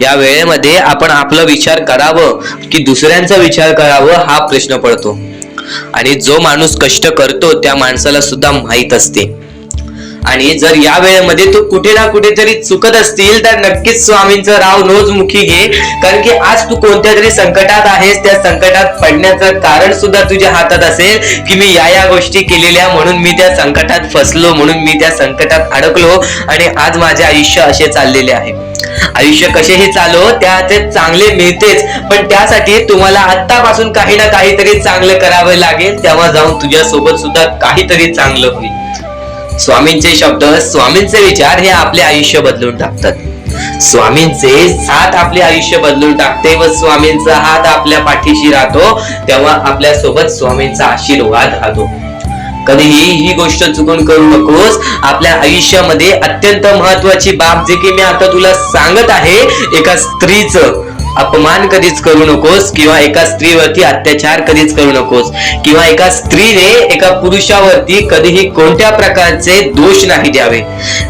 या वेळेमध्ये आपण आपला विचार करावं की दुसऱ्यांचा विचार करावं हा प्रश्न पडतो. आणि जो माणूस कष्ट करतो त्या माणसाला सुद्धा माहित असते. आणि जर या वेळेमध्ये तू कुठे ना कुठेतरी चुकत असतील तर नक्कीच स्वामींचं राव रोजमुखी घे. कारण की आज तू कोणत्या तरी संकटात आहेस. त्या संकटात पडण्याचं कारण सुद्धा तुझ्या हातात असेल की मी या गोष्टी केलेल्या म्हणून मी त्या संकटात फसलो, म्हणून मी त्या संकटात अडकलो आणि आज माझे आयुष्य असे चाललेले आहे. आयुष्य कसेही चालो त्याचे चांगले मिळतेच, पण त्यासाठी तुम्हाला आत्तापासून काही ना काहीतरी चांगलं करावं लागेल. तेव्हा जाऊन तुझ्या सोबत सुद्धा काहीतरी चांगलं होईल. स्वामींचे शब्द, स्वामींचे विचार हे आपले आयुष्य बदलून टाकतात. स्वामींचे साथ आपले आयुष्य बदलून टाकते व स्वामींचा हात आपल्या पाठीशी राहतो तेव्हा आपल्या सोबत स्वामींचा आशीर्वाद राहतो. कधीही ही गोष्ट चुकून करू नकोस. आपल्या आयुष्यामध्ये अत्यंत महत्वाची बाब जे की मी आता तुला सांगत आहे, एका स्त्रीचं अपमान कधीच करू नकोस किंवा एका स्त्रीवरती अत्याचार कधीच करू नकोस किंवा एका स्त्रीने एका पुरुषावरती कधीही कोणत्या प्रकारचे दोष नाही द्यावे.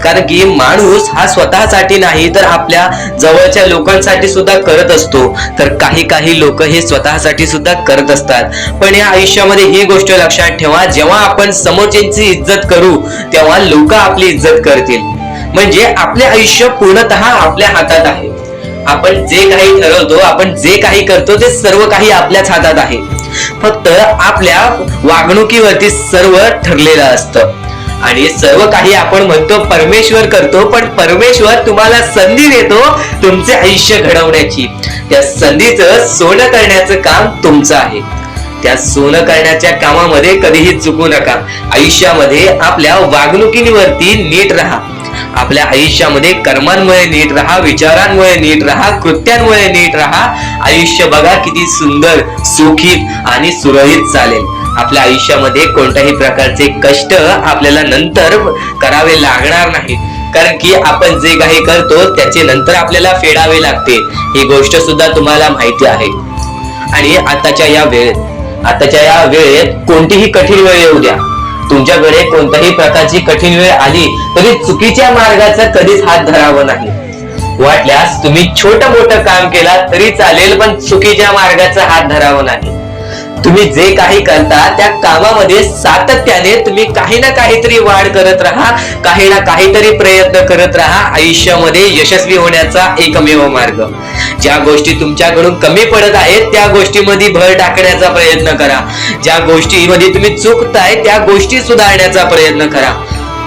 कारण की माणूस हा स्वतःसाठी नाही तर आपल्या जवळच्या लोकांसाठी सुद्धा करत असतो. तर काही लोक हे स्वतःसाठी सुद्धा करत असतात. पण या आयुष्यामध्ये ही गोष्ट लक्षात ठेवा, जेव्हा आपण समोरच्यांची इज्जत करू तेव्हा लोक आपली इज्जत करतील. म्हणजे आपले आयुष्य पूर्णतः आपल्या हातात आहे. आपण जे काही ठरवतो, आपण जे काही करतो ते सर्व काही आपल्याच हातात आहे. फक्त आपल्या वागणुकीवरती सर्व ठरलेलं असतं. आणि सर्व काही आपण म्हणतो परमेश्वर करतो, पण परमेश्वर तुम्हाला संधी देतो तुमचे आयुष्य घडवण्याची. त्या संधीचं सोनं करण्याचं काम तुमचं आहे. त्या सोनं करण्याच्या कामामध्ये कधीही चुकू नका. आयुष्यामध्ये आपल्या वागणुकीवरती नीट राहा. आपल्या आयुष्यामध्ये कर्मांमुळे नीट राहा, विचारांमुळे नीट राहा, कृत्यांमुळे नीट राहा. आयुष्य बघा किती सुंदर, सुखीत आणि सुरळीत चालेल. आपल्या आयुष्यामध्ये कोणत्याही प्रकारचे कष्ट आपल्याला नंतर करावे लागणार नाहीत. कारण की आपण जे काही करतो त्याचे नंतर आपल्याला फेडावे लागते. ही गोष्ट सुद्धा तुम्हाला माहिती आहे. आणि आताच्या या वेळेत कोणतीही कठीण वेळ येऊ द्या, तुमच्याकडे कोणत्याही प्रकारची कठीण वेळ आली तरी चुकीच्या मार्गाचा कधीच हात धरावा नाही. वाटल्यास तुम्ही छोटं मोठं काम केला तरी चालेल, पण चुकीच्या मार्गाचा हात धरावा नाही. तुम्ही जे काही करता त्या कामामध्ये सातत्याने तुम्ही काही ना काहीतरी वाढ करत राहा, काही ना काहीतरी प्रयत्न करत राहा. आयुष्यामध्ये यशस्वी होण्याचा एकमेव मार्ग. ज्या गोष्टी तुमच्याकडून कमी पडत आहेत त्या गोष्टीमध्ये भर टाकण्याचा प्रयत्न करा. ज्या गोष्टीमध्ये तुम्ही चुकताय त्या गोष्टी सुधारण्याचा प्रयत्न करा.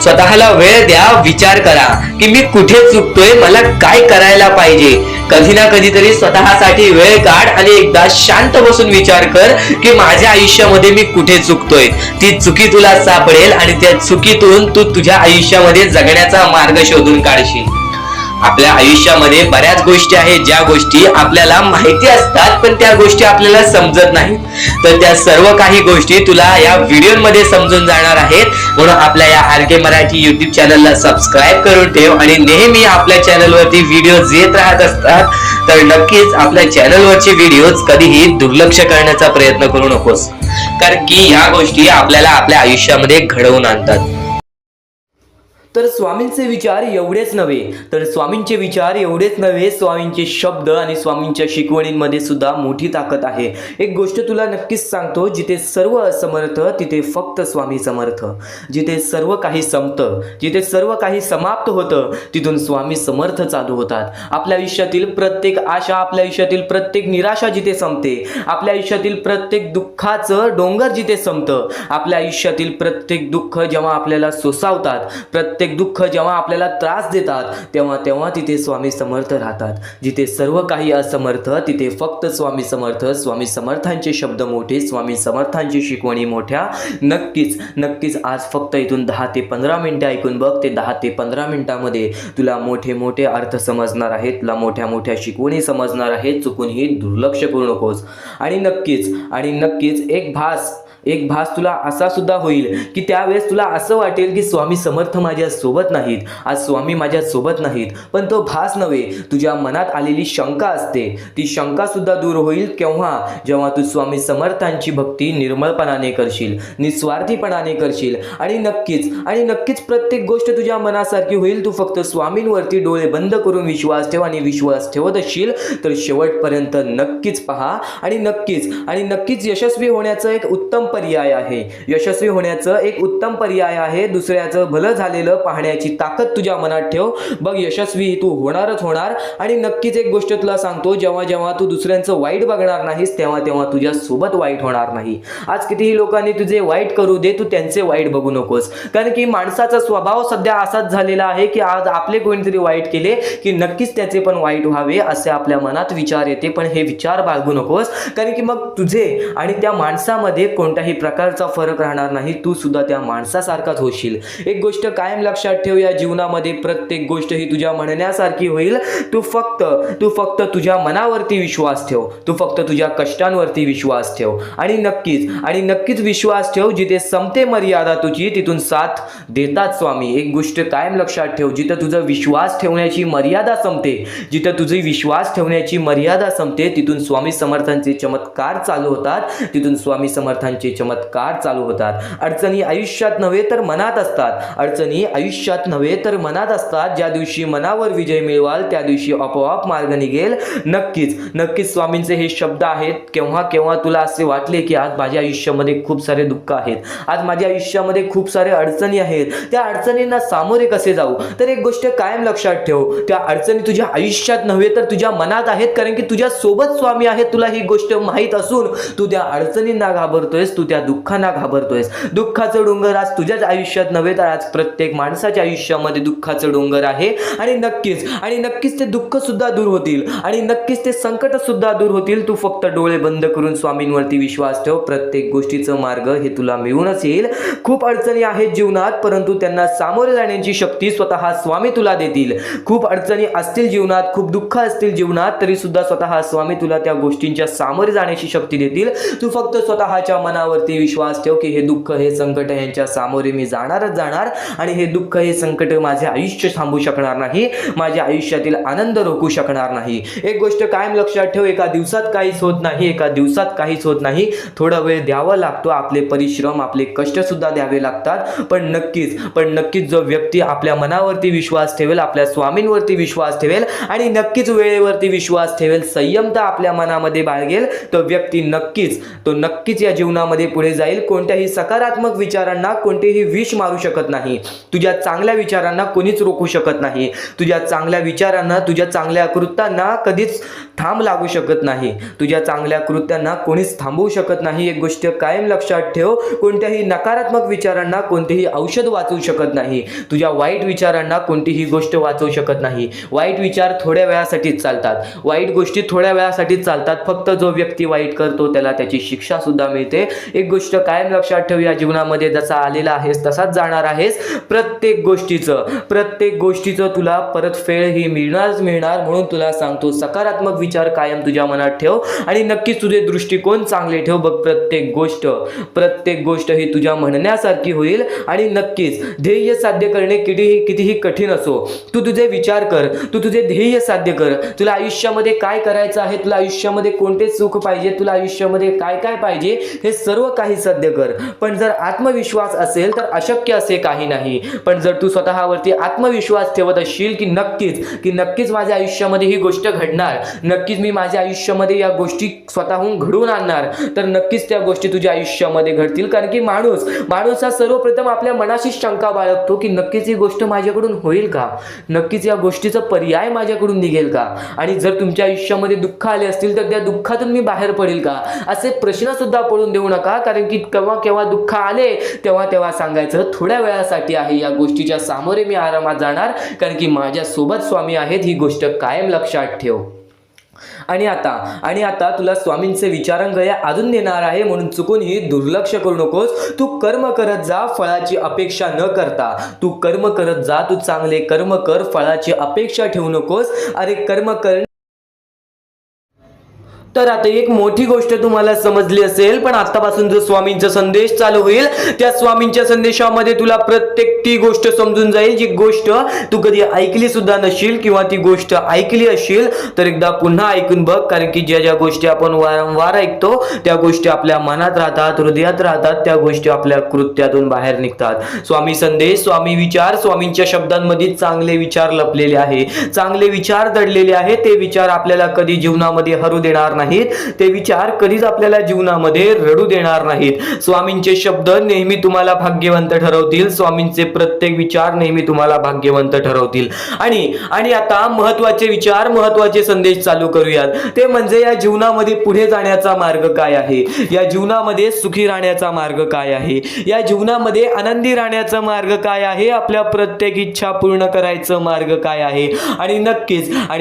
स्वतःला वेळ द्या, विचार करा की मी कुठे चुकतोय, मला काय करायला पाहिजे. कधी ना कधीतरी स्वतःसाठी वेळ काढ आणि एकदा शांत बसून विचार कर की माझ्या आयुष्यामध्ये मी कुठे चुकतोय. ती चुकी तुला सापडेल आणि त्या चुकीतून तू तुझ्या आयुष्यामध्ये जगण्याचा मार्ग शोधून काढशील. आपल्या आयुष्यामध्ये बऱ्याच गोष्टी आहेत ज्या गोष्टी आपल्याला माहिती असतात पण त्या गोष्टी आपल्याला समजत नाहीत. तर त्या सर्व काही गोष्टी तुला या व्हिडिओमध्ये समजून जाणार आहेत. म्हणून आपल्या या RK मराठी YouTube चॅनलला सबस्क्राईब करून ठेव आणि नेहमी आपल्या चॅनलवरती व्हिडिओज येत राहत असतात. तर नक्कीच आपल्या चॅनलवरचे व्हिडिओज कधीही दुर्लक्ष करण्याचा प्रयत्न करू नकोस. कारण की या गोष्टी आपल्याला आपल्या आयुष्यामध्ये घडवून आणतात. तर स्वामींचे विचार एवढेच नव्हे, स्वामींचे शब्द आणि स्वामींच्या शिकवणींमध्ये सुद्धा मोठी ताकद आहे. एक गोष्ट तुला नक्कीच सांगतो, जिथे सर्व असमर्थ तिथे फक्त स्वामी समर्थ. जिथे सर्व काही संपतं, जिथे सर्व काही समाप्त होतं, तिथून स्वामी समर्थ चालू होतात. आपल्या आयुष्यातील प्रत्येक आशा, आपल्या आयुष्यातील प्रत्येक निराशा जिथे संपते, आपल्या आयुष्यातील प्रत्येक दुःखाचं डोंगर जिथे संपतं, आपल्या आयुष्यातील प्रत्येक दुःख जेव्हा आपल्याला सोसावतात, प्रत्येक दुःख जेव्हा आपल्याला त्रास देतात, तेव्हा तिथे स्वामी समर्थ राहतात. जिथे सर्व काही असमर्थ तिथे फक्त स्वामी समर्थ. स्वामी समर्थांचे शब्द मोठे, स्वामी समर्थांची शिकवणी मोठ्या. नक्कीच आज फक्त इथून 10 ते 15 मिनिटं ऐकून बघ. ते 10 ते 15 मिनिटांमध्ये तुला मोठे अर्थ समजणार आहेत, तुला मोठ्या शिकवणी समजणार आहेत. चुकूनही दुर्लक्ष करू नकोस. आणि नक्कीच एक भास एक भास तुला असा सुद्धा होईल की त्यावेळेस तुला असं वाटेल की स्वामी समर्थ माझ्या सोबत नाहीत, आज स्वामी माझ्या सोबत नाहीत. पण तो भास नव्हे, तुझ्या मनात आलेली शंका असते, ती शंका सुद्धा दूर होईल केव्हा, जेव्हा तू स्वामी समर्थांची भक्ती निर्मळपणाने करशील, निस्वार्थीपणाने करशील. आणि नक्कीच प्रत्येक गोष्ट तुझ्या मनासारखी होईल. तू फक्त स्वामींवरती डोळे बंद करून विश्वास ठेव, आणि विश्वास ठेवत असशील तर शेवटपर्यंत नक्कीच पहा. आणि नक्कीच यशस्वी होण्याचं एक उत्तम पर्याय आहे. यशस्वी होण्याचं एक उत्तम पर्याय आहे. दुसऱ्याचं भलं झालेलं पाहण्याची ताकद तुझ्या मनात ठेव. बघ, यशस्वी तू होणारच होणार. आणि नक्कीच एक गोष्ट तुला सांगतो, जेव्हा तू दुसऱ्यांचं वाईट बघणार नाहीस तेव्हा तुझ्या सोबत वाईट होणार नाही. आज कितीही लोकांनी तुझे वाईट करू दे, तू त्यांचे वाईट बघू नकोस. कारण की माणसाचा स्वभाव सध्या असाच झालेला आहे की आज आपले कोणीतरी वाईट केले की नक्कीच त्याचे पण वाईट व्हावे असे आपल्या मनात विचार येते. पण हे विचार बाळगू नकोस, कारण की मग तुझे आणि त्या माणसामध्ये कोणत्याही प्रकारचा फरक राहणार नाही. तू सुद्धा त्या माणसासारखाच होशील. एक गोष्ट कायम लक्षात ठेव, या जीवनामध्ये प्रत्येक गोष्ट ही तुझ्या म्हणण्यासारखी होईल. तू फक्त तुझ्या मनावरती विश्वास ठेव. तू फक्त तुझ्या कष्टांवरती विश्वास ठेव. आणि नक्कीच विश्वास ठेव, जिथे संपते मर्यादा तुझी तिथून साथ देतात स्वामी. एक गोष्ट कायम लक्षात ठेव, जिथं तुझा विश्वास ठेवण्याची मर्यादा संपते, जिथं तुझी विश्वास ठेवण्याची मर्यादा संपते, तिथून स्वामी समर्थांचे चमत्कार चालू होतात. तिथून स्वामी समर्थांचे चमत्कार चालू होतात. अडचणी आयुष्यात नव्हे तर मनात असतात. ज्या दिवशी मनावर विजय मिळवाल त्या दिवशी आपोआप मार्ग निघेल. नक्कीच स्वामींचे हे शब्द आहेत. केव्हा तुला असे वाटले की आज माझ्या आयुष्यामध्ये खूप सारे दुःख आहेत, आज माझ्या आयुष्यामध्ये खूप सारे अडचणी आहेत, त्या अडचणींना सामोरे कसे जाऊ, तर एक गोष्ट कायम लक्षात ठेव, त्या अडचणी तुझ्या आयुष्यात नव्हे तर तुझ्या मनात आहेत. कारण की तुझ्या सोबत स्वामी आहेत. तुला ही गोष्ट माहीत असून तू त्या अडचणींना घाबरतोयस, तू त्या दुःखांना घाबरतोयस. दुःखाचं डोंगर आज तुझ्याच आयुष्यात नव्हे तर आज प्रत्येक माणसाच्या आयुष्यामध्ये दुःखाचं डोंगर आहे. आणि नक्कीच ते दुःख सुद्धा दूर होतील, आणि नक्कीच ते संकट सुद्धा दूर होतील. तू फक्त डोळे बंद करून स्वामींवरती विश्वास ठेव. प्रत्येक गोष्टीचं मार्ग हे तुला मिळूनच येईल. खूप अडचणी आहेत जीवनात, परंतु त्यांना सामोरे जाण्याची शक्ती स्वतः स्वामी तुला देतील. खूप अडचणी असतील जीवनात, खूप दुःख असतील जीवनात, तरी सुद्धा स्वतः स्वामी तुला त्या गोष्टींच्या सामोरे जाण्याची शक्ती देतील. तू फक्त स्वतःच्या मनावरती विश्वास ठेव की हे दुःख, हे संकट यांच्या सामोरे मी जाणारच जाणार, आणि हे दुःख, हे संकट माझे आयुष्य थांबू शकणार नाही, माझ्या आयुष्यातील आनंद रोखू शकणार नाही. एक गोष्ट कायम लक्षात ठेव, एका दिवसात काहीच होत नाही. थोडा वेळ द्यावा लागतो, आपले परिश्रम, आपले कष्ट सुद्धा द्यावे लागतात. पण नक्कीच जो व्यक्ती आपल्या मनावरती विश्वास ठेवेल, आपल्या स्वामींवरती विश्वास ठेवेल, आणि नक्कीच वेळेवरती विश्वास ठेवेल, संयमता आपल्या मनामध्ये बाळगेल, तो व्यक्ती नक्कीच या जीवनामध्ये पुढे जाईल. कोणत्याही सकारात्मक विचारांना कोणतेही विष मारू शकत नाही. तुझ्या चांगल्या विचारांना कोणीच रोखू शकत नाही. तुझ्या चांगल्या विचारांना, तुझ्या चांगल्या कृत्यांना कधीच थांब लागू शकत नाही. तुझ्या चांगल्या कृत्यांना कोणीच थांबवू शकत नाही. एक गोष्ट कायम लक्षात ठेव, कोणत्याही नकारात्मक विचारांना कोणतेही औषध वाचवू शकत नाही. तुझ्या वाईट विचारांना कोणतीही गोष्ट वाचवू शकत नाही. वाईट विचार थोड्या वेळासाठीच चालतात, वाईट गोष्टी थोड्या वेळासाठीच चालतात. फक्त जो व्यक्ती वाईट करतो त्याला त्याची शिक्षा सुद्धा मिळते. एक गोष्ट कायम लक्षात ठेव, या जीवनामध्ये जसा आलेला आहेस तसाच जाणार आहेस. प्रत्येक गोष्टीचं तुला परतफेड ही मिळणार. म्हणून तुला सांगतो, सकारात्मक विचार कायम तुझ्या मनात ठेव, आणि नक्कीच तुझे दृष्टिकोन चांगले ठेव. बघ, प्रत्येक गोष्ट ही तुझ्या म्हणण्यासारखी होईल. आणि नक्कीच ध्येय साध्य करणे कितीही कठीण असो, तू तुझे विचार कर, तू तुझे ध्येय साध्य कर. तुला आयुष्यामध्ये काय करायचं आहे, तुला आयुष्यामध्ये कोणते सुख पाहिजे, तुला आयुष्यामध्ये काय पाहिजे, हे सर्व काही साध्य कर. पण जर आत्मविश्वास असेल तर अशक्य असे काही नाही. पण जर तू स्वतःवरती आत्मविश्वास ठेवत असशील की नक्कीच माझ्या आयुष्यामध्ये ही गोष्ट घडणार, नक्कीच मी माझ्या आयुष्यामध्ये या गोष्टी स्वतःहून घडवून आणणार, तर नक्कीच त्या गोष्टी तुझ्या आयुष्यामध्ये घडतील. कारण की माणूस हा सर्वप्रथम आपल्या मनाशी शंका बाळगतो की नक्कीच ही गोष्ट माझ्याकडून होईल का, नक्कीच या गोष्टीचा पर्याय माझ्याकडून निघेल का, आणि जर तुमच्या आयुष्यामध्ये दुःख आले असतील तर त्या दुःखातून मी बाहेर पडेल का, असे प्रश्न सुद्धा पडून देऊ नका. कारण की केव्हा दुःख आले तेव्हा सांगायचं थोड्या वेळासाठी आहे, या गोष्टीच्या सामोरे मी आरामात जाणार, कारण की माझ्या सोबत स्वामी आहेत. ही गोष्ट कायम लक्षात ठेव. आणि आता तुला स्वामींचे विचारांगळे अजून देणार आहे, म्हणून चुकूनही दुर्लक्ष करू नकोस. तू कर्म करत जा, फळाची अपेक्षा न करता. तू कर्म करत जा, तू चांगले कर्म कर, फळाची अपेक्षा ठेवू नकोस. अरे कर्म कर, तर आता एक मोठी गोष्ट तुम्हाला समजली असेल, पण आतापासून जो स्वामींचा संदेश चालू होईल त्या स्वामींच्या संदेशामध्ये तुला प्रत्येक ती गोष्ट समजून जाईल जी गोष्ट तू कधी ऐकली सुद्धा नशील, किंवा ती गोष्ट ऐकली असेल तर एकदा पुन्हा ऐकून बघ. कारण की ज्या ज्या गोष्टी आपण वारंवार ऐकतो त्या गोष्टी आपल्या मनात राहतात, हृदयात राहतात, त्या गोष्टी आपल्या कृत्यातून बाहेर निघतात. स्वामी संदेश, स्वामी विचार, स्वामींच्या शब्दांमध्ये चांगले विचार लपलेले आहे, चांगले विचार दडलेले आहे. ते विचार आपल्याला कधी जीवनामध्ये हरू देणार नाहीत, ते विचार कधीच आपल्याला जीवनामध्ये रडू देणार नाहीत. स्वामींचे शब्द नेहमी तुम्हाला भाग्यवंत ठरवतील, स्वामींचे प्रत्येक विचार नेहमी तुम्हाला भाग्यवंत ठरवतील. आणि आता महत्वाचे विचार, महत्वाचे संदेश चालू करूयात. ते म्हणजे या जीवनामध्ये पुढे जाण्याचा मार्ग काय आहे, या जीवनामध्ये सुखी राहण्याचा मार्ग काय आहे, या जीवनामध्ये आनंदी राहण्याचा मार्ग काय आहे, आपल्या प्रत्येक इच्छा पूर्ण करायचं मार्ग काय आहे, आणि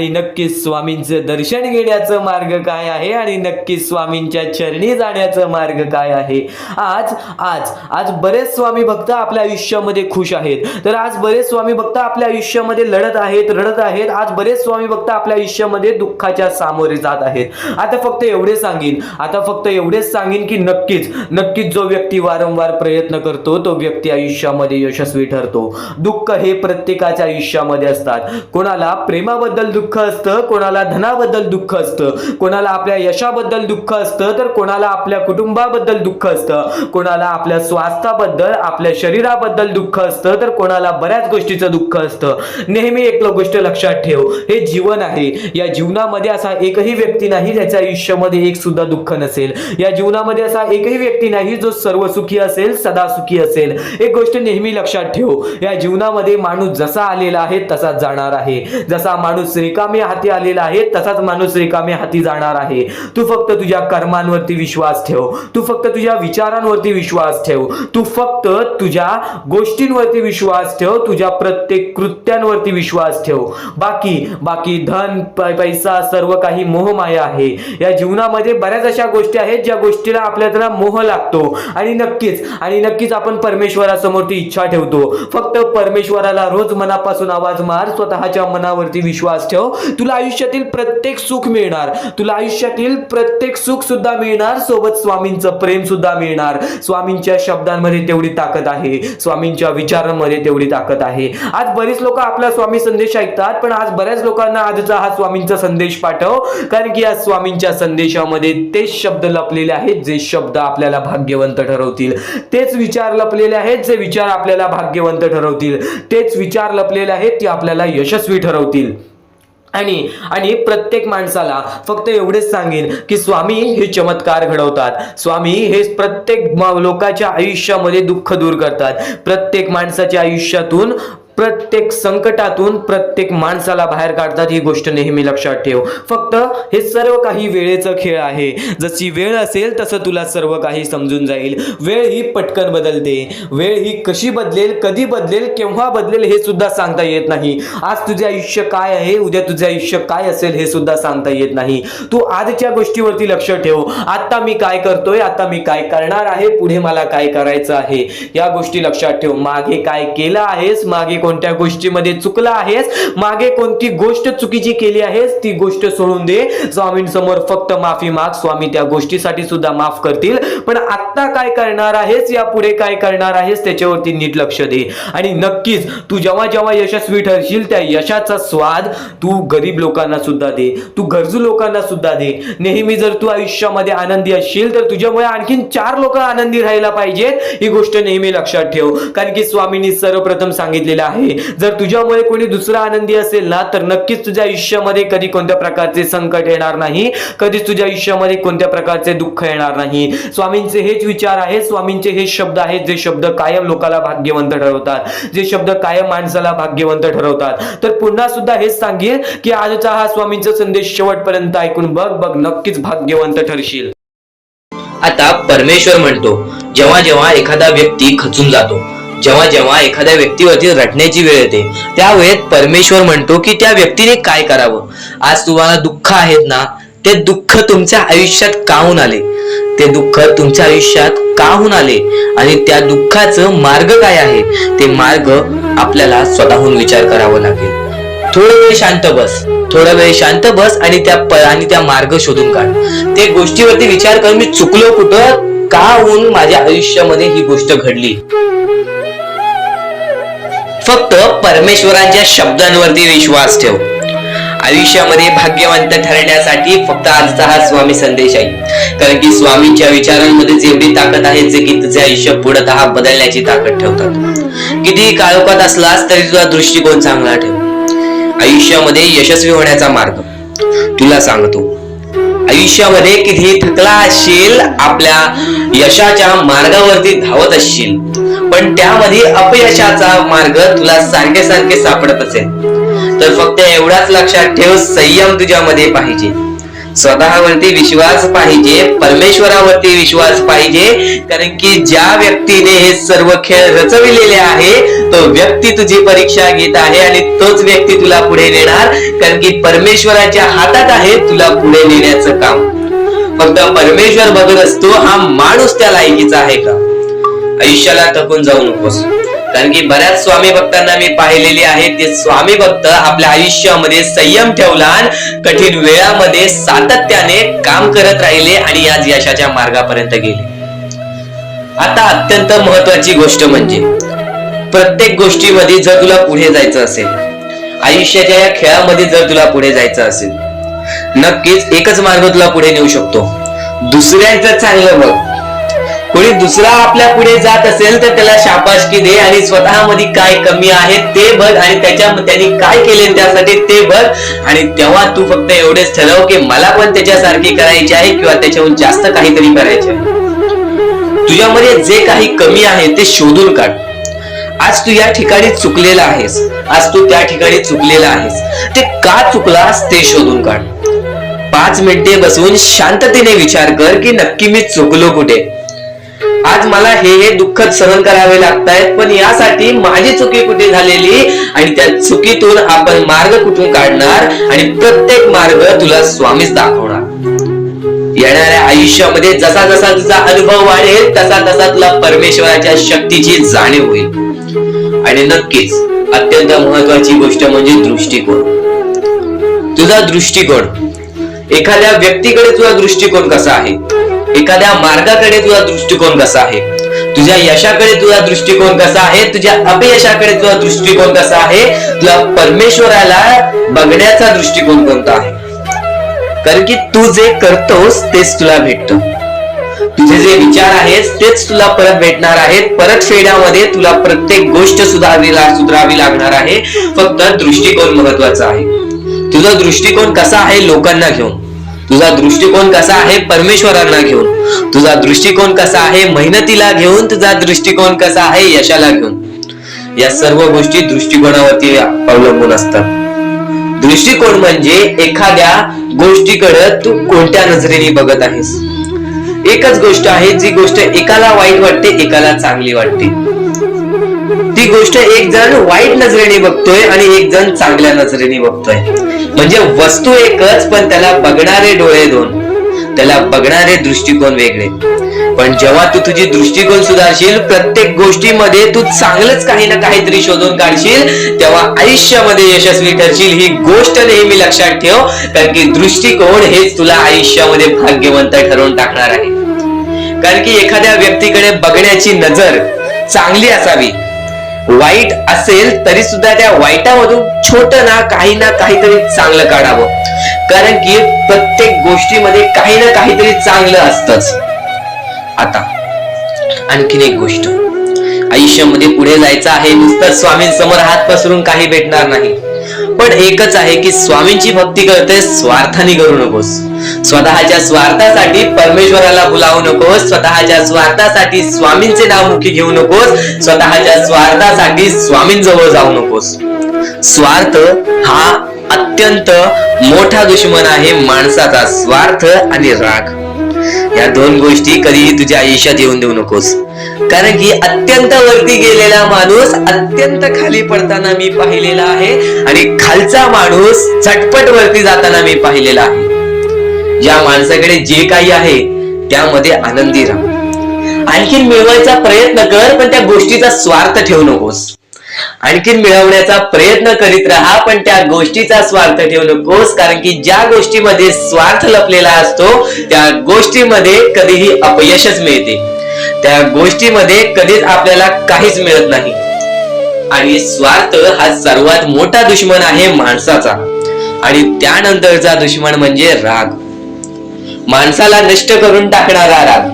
नक्कीच स्वामींचं दर्शन घेण्याचं मार्ग काय आहे, आणि नक्कीच स्वामींच्या चरणी जाण्याचा मार्ग काय आहे. आज बरेच स्वामी भक्त आपल्या आयुष्यामध्ये खुश आहेत, तर आज बरेच स्वामी भक्त आपल्या आयुष्यामध्ये रडत आहेत. आज बरेच स्वामी भक्त आपल्या आयुष्यामध्ये दुःखाच्या सामोरे जात आहेत. आता फक्त एवढेच सांगेन की नक्कीच जो व्यक्ती वारंवार प्रयत्न करतो तो व्यक्ती आयुष्यामध्ये यशस्वी ठरतो. दुःख हे प्रत्येकाच्या आयुष्यामध्ये असतात. कोणाला प्रेमाबद्दल दुःख असतं, कोणाला धनाबद्दल दुःख असतं, कोणाला आपल्या यशाबद्दल दुःख असतं, तर कोणाला आपल्या कुटुंबाबद्दल दुःख असतं, कोणाला आपल्या स्वास्थ्याबद्दल, आपल्या शरीराबद्दल दुःख असतं, तर कोणाला बऱ्याच गोष्टीचं दुःख असतं. नेहमी एक गोष्ट लक्षात ठेव, हे जीवन आहे. या जीवनामध्ये असा एकही व्यक्ती नाही ज्याच्या आयुष्यामध्ये एक सुद्धा दुःख नसेल. या जीवनामध्ये असा एकही व्यक्ती नाही जो सर्व सुखी असेल, सदा सुखी असेल. एक गोष्ट नेहमी लक्षात ठेव, या जीवनामध्ये माणूस जसा आलेला आहे तसाच जाणार आहे. जसा माणूस रिकाम्या हाती आलेला आहे तसाच माणूस रिकाम्या हाती जाणार आहे. तू फक्त तुझ्या कर्मांवरती विश्वास ठेव, तू फक्त तुझ्या विचारांवरती विश्वास ठेव, तू फक्त तुझ्या गोष्टींवरती विश्वास ठेव, तुझ्या प्रत्येक कृत्यांवरती विश्वास ठेव. बाकी धन, पैसा सर्व काही मोहमाया आहे. या जीवनामध्ये बऱ्याच अशा गोष्टी आहेत ज्या गोष्टीला आपल्याला मोह लागतो, आणि नक्कीच आपण परमेश्वरासमोर ती इच्छा ठेवतो. फक्त परमेश्वराला रोज मनापासून आवाज मार, स्वतःच्या मनावरती विश्वास ठेव. तुला आयुष्यातील प्रत्येक सुख मिळणार, तुला आयुष्यातील प्रत्येक सुख सुद्धा मिळणार, सोबत स्वामींचं प्रेम सुद्धा मिळणार. स्वामींच्या शब्दांमध्ये तेवढी ताकद आहे, स्वामींच्या विचारांमध्ये तेवढी ताकद आहे. आज बरीच लोक आपला स्वामी संदेश ऐकतात, पण आज बऱ्याच लोकांना आजचा हा स्वामींचा संदेश पाठव, कारण की या स्वामींच्या संदेशामध्ये तेच शब्द लपलेले आहेत जे शब्द आपल्याला भाग्यवंत ठरवतील, तेच विचार लपलेले आहेत जे विचार आपल्याला भाग्यवंत ठरवतील, तेच विचार लपलेले आहेत ते आपल्याला यशस्वी ठरवतील. आणि प्रत्येक माणसाला फक्त एवढेच सांगेन की स्वामी हे चमत्कार घडवतात. स्वामी हे प्रत्येक लोकांच्या आयुष्यामध्ये दुःख दूर करतात. प्रत्येक माणसाच्या आयुष्यातून, प्रत्येक संकटातून प्रत्येक माणसाला बाहेर काढतात. ही गोष्ट नेहमी लक्षात ठेव. फक्त हे सर्व काही वेळेचं खेळ आहे. जशी वेळ असेल तसं तुला सर्व काही समजून जाईल. वेळ ही पटकन बदलते. वेळ ही कशी बदलेल, कधी बदलेल, केव्हा बदलेल हे सुद्धा सांगता येत नाही. आज तुझे आयुष्य काय आहे, उद्या तुझे आयुष्य काय असेल हे सुद्धा सांगता येत नाही. तू आजच्या गोष्टीवरती लक्ष ठेव. आता मी काय करतोय, आता मी काय करणार आहे, पुढे मला काय करायचं आहे, या गोष्टी लक्षात ठेव. मागे काय केलं आहेस, मागे कोणत्या गोष्टीमध्ये चुकला आहेस, मागे कोणती गोष्ट चुकीची केली आहेस, ती गोष्ट सोडून दे. स्वामींसमोर फक्त माफी माग, स्वामी त्या गोष्टीसाठी सुद्धा माफ करतील. पण आता काय करणार आहेस, या पुढे काय करणार आहेस, त्याच्यावरती नीट लक्ष दे. आणि नक्कीच तू जेव्हा जेव्हा यशस्वी ठरशील त्या यशाचा स्वाद तू गरीब लोकांना सुद्धा दे, तू गरजू लोकांना सुद्धा दे. नेहमी जर तू आयुष्यामध्ये आनंदी असशील तर तुझ्यामुळे आणखीन 4 लोक आनंदी राहायला पाहिजेत. ही गोष्ट नेहमी लक्षात ठेव. कारण की स्वामींनी सर्वप्रथम सांगितलेलं आहे, जर तुझ्यामुळे कोणी दुसरा आनंदी असेल ना तर नक्कीच तुझ्या आयुष्यामध्ये कधी कोणत्या प्रकारचे संकट येणार नाही, कधीच तुझ्या आयुष्यामध्ये कोणत्या प्रकारचे दुःख येणार नाही. स्वामींचे हेच विचार आहेत, स्वामींचे हे शब्द आहेत जे शब्द कायम लोकाला भाग्यवंत ठरवतात, जे शब्द कायम माणसाला भाग्यवंत ठरवतात. तर पुन्हा सुद्धा हेच सांगेन की आजचा हा स्वामींचा संदेश शेवटपर्यंत ऐकून बघ, नक्कीच भाग्यवंत ठरशील. आता परमेश्वर म्हणतो, जेव्हा जेव्हा एखादा व्यक्ती खचून जातो, जेव्हा जेव्हा एखाद्या व्यक्तीवरती रटण्याची वेळ येते, त्यावेळेत परमेश्वर म्हणतो की त्या व्यक्तीने काय करावं. आज तुम्हाला दुःख आहेत ना, ते दुःख तुमच्या आयुष्यात काहून आले, ते दुःख तुमच्या आयुष्यात काहून आले, आणि त्या दुःखाचं मार्ग काय आहे, ते मार्ग आपल्याला स्वतःहून विचार करावा लागेल. थोडा वेळ शांत बस आणि त्या मार्ग शोधून काढ. ते गोष्टीवरती विचार कर, मी चुकलो कुठं, का होऊन माझ्या आयुष्यामध्ये ही गोष्ट घडली. फक्त परमेश्वरांच्या शब्दांवरती विश्वास ठेव. आयुष्यामध्ये भाग्यवंत ठरण्यासाठी फक्त आजचा हा स्वामी संदेश आहे. कारण की स्वामींच्या विचारांमध्ये एवढी ताकद आहे जे की तुझे आयुष्य पूर्णतः बदलण्याची ताकद ठेवतात. किती काळोखात असलास तरी तुझा दृष्टिकोन चांगला ठेव. आयुष्यामध्ये यशस्वी होण्याचा मार्ग तुला सांगतो. आयुष्यामध्ये किती थकला असशील, आपल्या यशाच्या मार्गावरती धावत असशील, पण त्यामध्ये अपयशाचा मार्ग तुला सारखे सारखे सापडत असेल, तर फक्त एवढाच लक्षात ठेव, संयम तुझ्यामध्ये पाहिजे, स्वतःवरती विश्वास पाहिजे, परमेश्वरावरती विश्वास पाहिजे. कारण की ज्या व्यक्तीने हे सर्व खेळ रचविलेले आहे तो व्यक्ती तुझी परीक्षा घेत आहे आणि तोच व्यक्ती तुला पुढे नेणार. कारण की परमेश्वराच्या हातात आहे तुला पुढे नेण्याचं काम. फक्त परमेश्वर बघत असतो हा माणूस त्या लायकीचा आहे का. आयुष्याला थकून जाऊ नकोस. कारण की बऱ्याच स्वामी भक्तांना मी पाहिलेले आहे, ते स्वामी भक्त आपल्या आयुष्यामध्ये संयम ठेवला, कठीण वेळामध्ये सातत्याने काम करत राहिले आणि आज यशाच्या मार्गापर्यंत गेले. आता अत्यंत महत्वाची गोष्ट म्हणजे प्रत्येक गोष्टीमध्ये जर तुला पुढे जायचं असेल, आयुष्याच्या या खेळामध्ये जर तुला पुढे जायचं असेल, नक्कीच एकच मार्ग तुला पुढे नेऊ शकतो. दुसऱ्यांचं चांगलं बघ. कोणी दुसरा आपल्या पुढे जात असेल तर त्याला शाबासकी दे आणि स्वतःमध्ये काय कमी आहे ते बघ आणि त्यांनी काय केले त्यासाठी ते बघ. आणि तेव्हा तू फक्त एवढेच ठरव की मला पण त्याच्यासारखी करायची आहे किंवा त्याच्याहून जास्त काहीतरी करायचे आहे. तुझ्यामध्ये जे काही कमी आहे ते शोधून काढ. आज तू या ठिकाणी चुकलेला आहेस, आज तू त्या ठिकाणी चुकलेला आहेस, ते का चुकलास ते शोधून काढ. 5 मिनिटे बसून शांततेने विचार कर की नक्की मी चुकलो कुठे. आज मला हे दुःख सहन करावे लागतायत, पण यासाठी माझी चुकी कुठे झालेली आणि त्या चुकीतून आपण मार्ग कुठून काढणार आणि प्रत्येक मार्ग तुला स्वामीच दाखवणार. येणाऱ्या आयुष्यामध्ये जसा जसा तुझा अनुभव वाढेल तसा तसा तुला परमेश्वराच्या शक्तीची जाणीव होईल. आणि नक्कीच अत्यंत महत्वाची गोष्ट म्हणजे दृष्टिकोन. तुझा दृष्टिकोन, एखाद्या व्यक्तीकडे तुझा दृष्टिकोन कसा आहे, एखाद्या मार्गाकडे तुझा दृष्टिकोन कसा आहे, तुझ्या यशाकडे तुझा दृष्टिकोन कसा आहे, तुझ्या अपयशाकडे तुझा दृष्टिकोन कसा आहे, तुला परमेश्वराला बघण्याचा दृष्टिकोन कोणता आहे. कारण की तू जे करतोस तेच तुला भेटतं. तुझे जे विचार आहेत तेच तुला परत भेटणार आहेत. परत फेड्यामध्ये तुला प्रत्येक गोष्ट सुधारावी लागणार आहे. फक्त दृष्टिकोन महत्वाचा आहे. तुझा दृष्टिकोन कसा आहे लोकांना घेऊन, तुझा दृष्टिकोन कसा आहे परमेश्वरांना घेऊन, तुझा दृष्टिकोन कसा आहे मेहनतीला घेऊन, तुझा दृष्टिकोन कसा आहे यशाला घेऊन. या सर्व गोष्टी दृष्टिकोनावरती अवलंबून असतात. दृष्टिकोन म्हणजे एखाद्या गोष्टीकडे तू कोणत्या नजरेने बघत आहेस. एकच गोष्ट आहे, जी गोष्ट एकाला वाईट वाटते एकाला चांगली वाटते. ती गोष्ट एक जण वाईट नजरेने बघतोय आणि एक जण चांगल्या नजरेने बघतोय. म्हणजे वस्तू एकच पण त्याला बघणारे डोळे दोन, त्याला बघणारे दृष्टिकोन वेगळे. पण जेव्हा तू तुझी दृष्टिकोन सुधारशील, प्रत्येक गोष्टीमध्ये तू चांगलंच काही ना काहीतरी शोधून काढशील, तेव्हा आयुष्यामध्ये यशस्वी ठरशील. ही गोष्ट नेहमी लक्षात ठेव. कारण की दृष्टिकोन हेच तुला आयुष्यामध्ये भाग्यवंत ठरवून टाकणार आहे. कारण की एखाद्या व्यक्तीकडे बघण्याची नजर चांगली असावी. वाईट असेल तरी सुद्धा त्या वाईटामधून छोट ना काहीतरी चांगलं काढावं. कारण की प्रत्येक गोष्टीमध्ये काही ना काहीतरी चांगलं असतंच. आता आणखीन एक गोष्ट, आयुष्यामध्ये पुढे जायचं आहे, नुसतं स्वामींसमोर हात पसरून काही भेटणार नाही. पण एकच आहे की स्वामींची भक्ती करते स्वार्थाने करू नकोस. स्वतःच्या स्वार्थासाठी परमेश्वराला भुलावू नकोस. स्वतःच्या स्वार्थासाठी स्वामींचे नाव मुखी घेऊ नकोस. स्वतःच्या स्वार्थासाठी स्वामींजवळ जाऊ नकोस. स्वार्थ हा अत्यंत मोठा दुश्मन आहे माणसाचा. स्वार्थ आणि राग या दोन गोष्टी कधीही तुझ्या आयुष्यात येऊन देऊ नकोस. कारण की अत्यंत वरती गेलेला माणूस अत्यंत खाली पडताना मी पाहिलेला आहे आणि खालचा माणूस झटपट वरती जाताना मी पाहिलेला आहे. ज्या माणसाकडे जे काही आहे त्यामध्ये आनंदी राहा. आणखीन मिळवायचा प्रयत्न कर, पण त्या गोष्टीचा स्वार्थ ठेवू नकोस. आणखीन मिळवण्याचा प्रयत्न करीत राहा, पण त्या गोष्टीचा स्वार्थ ठेवू नकोस, कारण की ज्या गोष्टीमध्ये स्वार्थ लपलेला असतो त्या गोष्टीमध्ये कधीही अपयशच मिळते, त्या गोष्टीमध्ये कधीच आपल्याला काहीच मिळत नाही. आणि स्वार्थ हा सर्वात मोठा दुश्मन आहे माणसाचा. आणि त्यानंतरचा दुश्मन म्हणजे राग. माणसाला नष्ट करून टाकणारा राग,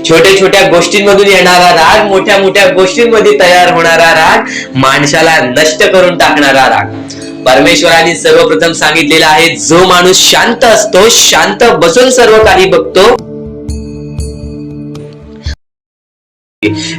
छोट्या छोट्या गोष्टींमधून येणारा राग, मोठ्या मोठ्या गोष्टींमध्ये तयार होणारा राग, माणसाला नष्ट करून टाकणारा राग. परमेश्वराने सर्वप्रथम सांगितलेलं आहे, जो माणूस शांत असतो, शांत बसून सर्व काही बघतो,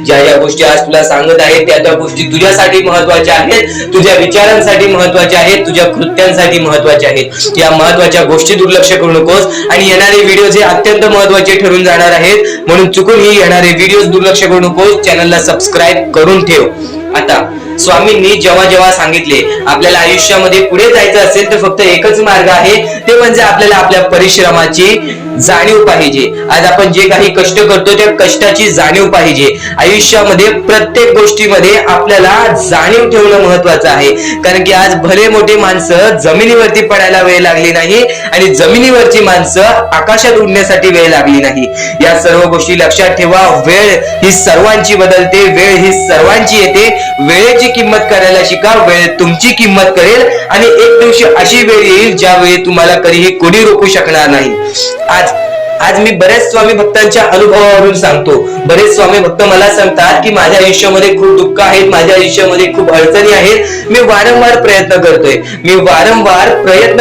ज्या गोष्टी आज तुला सांगत आहेत त्या गोष्टी तुझ्यासाठी महत्वाच्या आहेत, तुझ्या विचारांसाठी महत्वाच्या आहेत, तुझ्या कृत्यांसाठी महत्वाच्या आहेत. या महत्वाच्या गोष्टी दुर्लक्ष करू नकोस. आणि येणारे व्हिडिओ जे अत्यंत महत्वाचे ठरून जाणार आहेत, म्हणून चुकूनही येणारे व्हिडिओ दुर्लक्ष करू नकोस. चॅनलला सबस्क्राईब करून ठेव. आता स्वामींनी जेव्हा जेव्हा सांगितले आपल्याला आयुष्यामध्ये पुढे जायचं असेल तर फक्त एकच मार्ग आहे, ते म्हणजे आपल्याला आपल्या परिश्रमाची जाणीव पाहिजे. आज आपण जे काही कष्ट करतो त्या कष्टाची जाणीव पाहिजे. आयुष्यामध्ये प्रत्येक गोष्टीमध्ये आपल्याला जाणीव ठेवणं महत्वाचं आहे, कारण की आज भले मोठे माणसं जमिनीवरती पडायला वेळ लागली नाही आणि जमिनीवरची माणसं आकाशात उडण्यासाठी वेळ लागली नाही. या सर्व गोष्टी लक्षात ठेवा. वेळ ही सर्वांची बदलते, वेळ ही सर्वांची येते. वेळेची किंमत करायला शिका, वेळ तुमची किंमत करेल आणि एक दिवशी अशी वेळ येईल ज्यावेळी तुम्हाला कधीही कोणी रोखू शकणार नाही. आज मी बऱ्याच स्वामी भक्तांच्या अनुभवावरून सांगतो. बरेच स्वामी भक्त मला सांगतात की माझ्या आयुष्यामध्ये खूप दुःख आहेत, माझ्या आयुष्यामध्ये खूप अडचणी आहेत, मी वारंवार प्रयत्न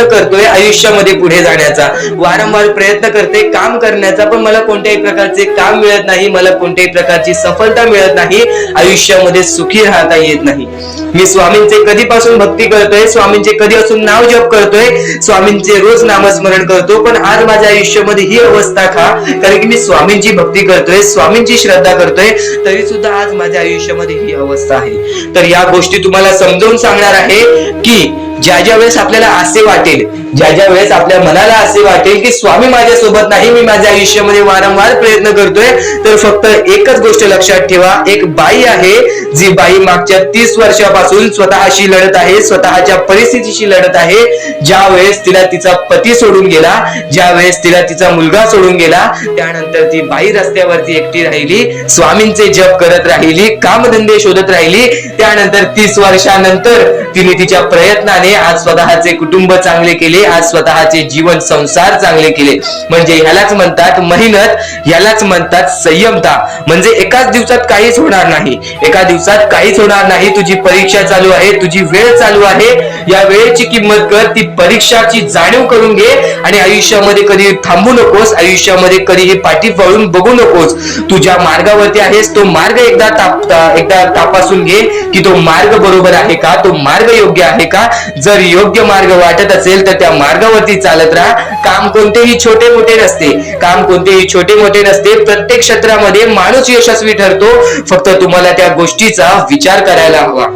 करतोय आयुष्यामध्ये पुढे जाण्याचा, वारंवार प्रयत्न करते काम करण्याचा, पण मला कोणत्याही प्रकारचे काम मिळत नाही, मला कोणत्याही प्रकारची सफलता मिळत नाही, आयुष्यामध्ये सुखी राहता येत नाही. मी स्वामींचे कधीपासून भक्ती करतोय, स्वामींचे कधीपासून नाव जप करतोय, स्वामींचे रोज नामस्मरण करतो, पण आज माझ्या आयुष्यामध्ये ही अवस्था का? कारण की मी स्वामींची भक्ती करतोय, स्वामींची श्रद्धा करतोय, तरी सुद्धा आज माझ्या आयुष्यामध्ये ही अवस्था आहे. तर या गोष्टी तुम्हाला समजावून सांगणार आहे की ज्या वेळेस आपल्याला असे वाटेल, ज्या वेळेस आपल्या मनाला असे वाटेल की स्वामी माझ्या सोबत नाही, मी माझ्या आयुष्यामध्ये वारंवार प्रयत्न करतोय, तर फक्त एकच गोष्ट लक्षात ठेवा. एक बाई आहे, जी बाई मागच्या 30 वर्षापासून स्वतःशी लढत आहे, स्वतःच्या परिस्थितीशी लढत आहे. ज्या वेळेस तिला तिचा पती सोडून गेला, ज्या वेळेस तिला तिचा मुलगा सोडून गेला, त्यानंतर ती बाई रस्त्यावरती एकटी राहिली, स्वामींचे जप करत राहिली, कामधंदे शोधत राहिली. त्यानंतर 30 वर्षानंतर तिने तिच्या प्रयत्नाने आज स्वतःचे कुटुंब चांगले केले, आज स्वतःचे जीवन संसार चांगले केले. म्हणजे ह्यालाच म्हणतात मेहनत, ह्यालाच म्हणतात संयमता. म्हणजे एकाच दिवसात काहीच होणार नाही, एका दिवसात काहीच होणार नाही. तुझी परीक्षा चालू आहे, तुझी वेळ चालू आहे, या वेळेची किंमत कर, ती परीक्षाची जाणीव करून घे आणि आयुष्यामध्ये कधी थांबू नकोस, आयुष्यामध्ये कधीही पाठी वळून बघू नकोस. तुझ्या मार्गावरती आहेस, तो मार्ग एकदा तपासून घे की तो मार्ग बरोबर आहे का, तो मार्ग योग्य आहे का. जर योग्य मार्ग वाटत असेल तर त्या मार्गावरती चालत राहा. काम कोणतेही छोटे मोठे नसते, काम कोणतेही छोटे मोठे नसते. प्रत्येक क्षेत्रामध्ये माणूस यशस्वी ठरतो, फक्त तुम्हाला त्या गोष्टीचा विचार करायला हवा.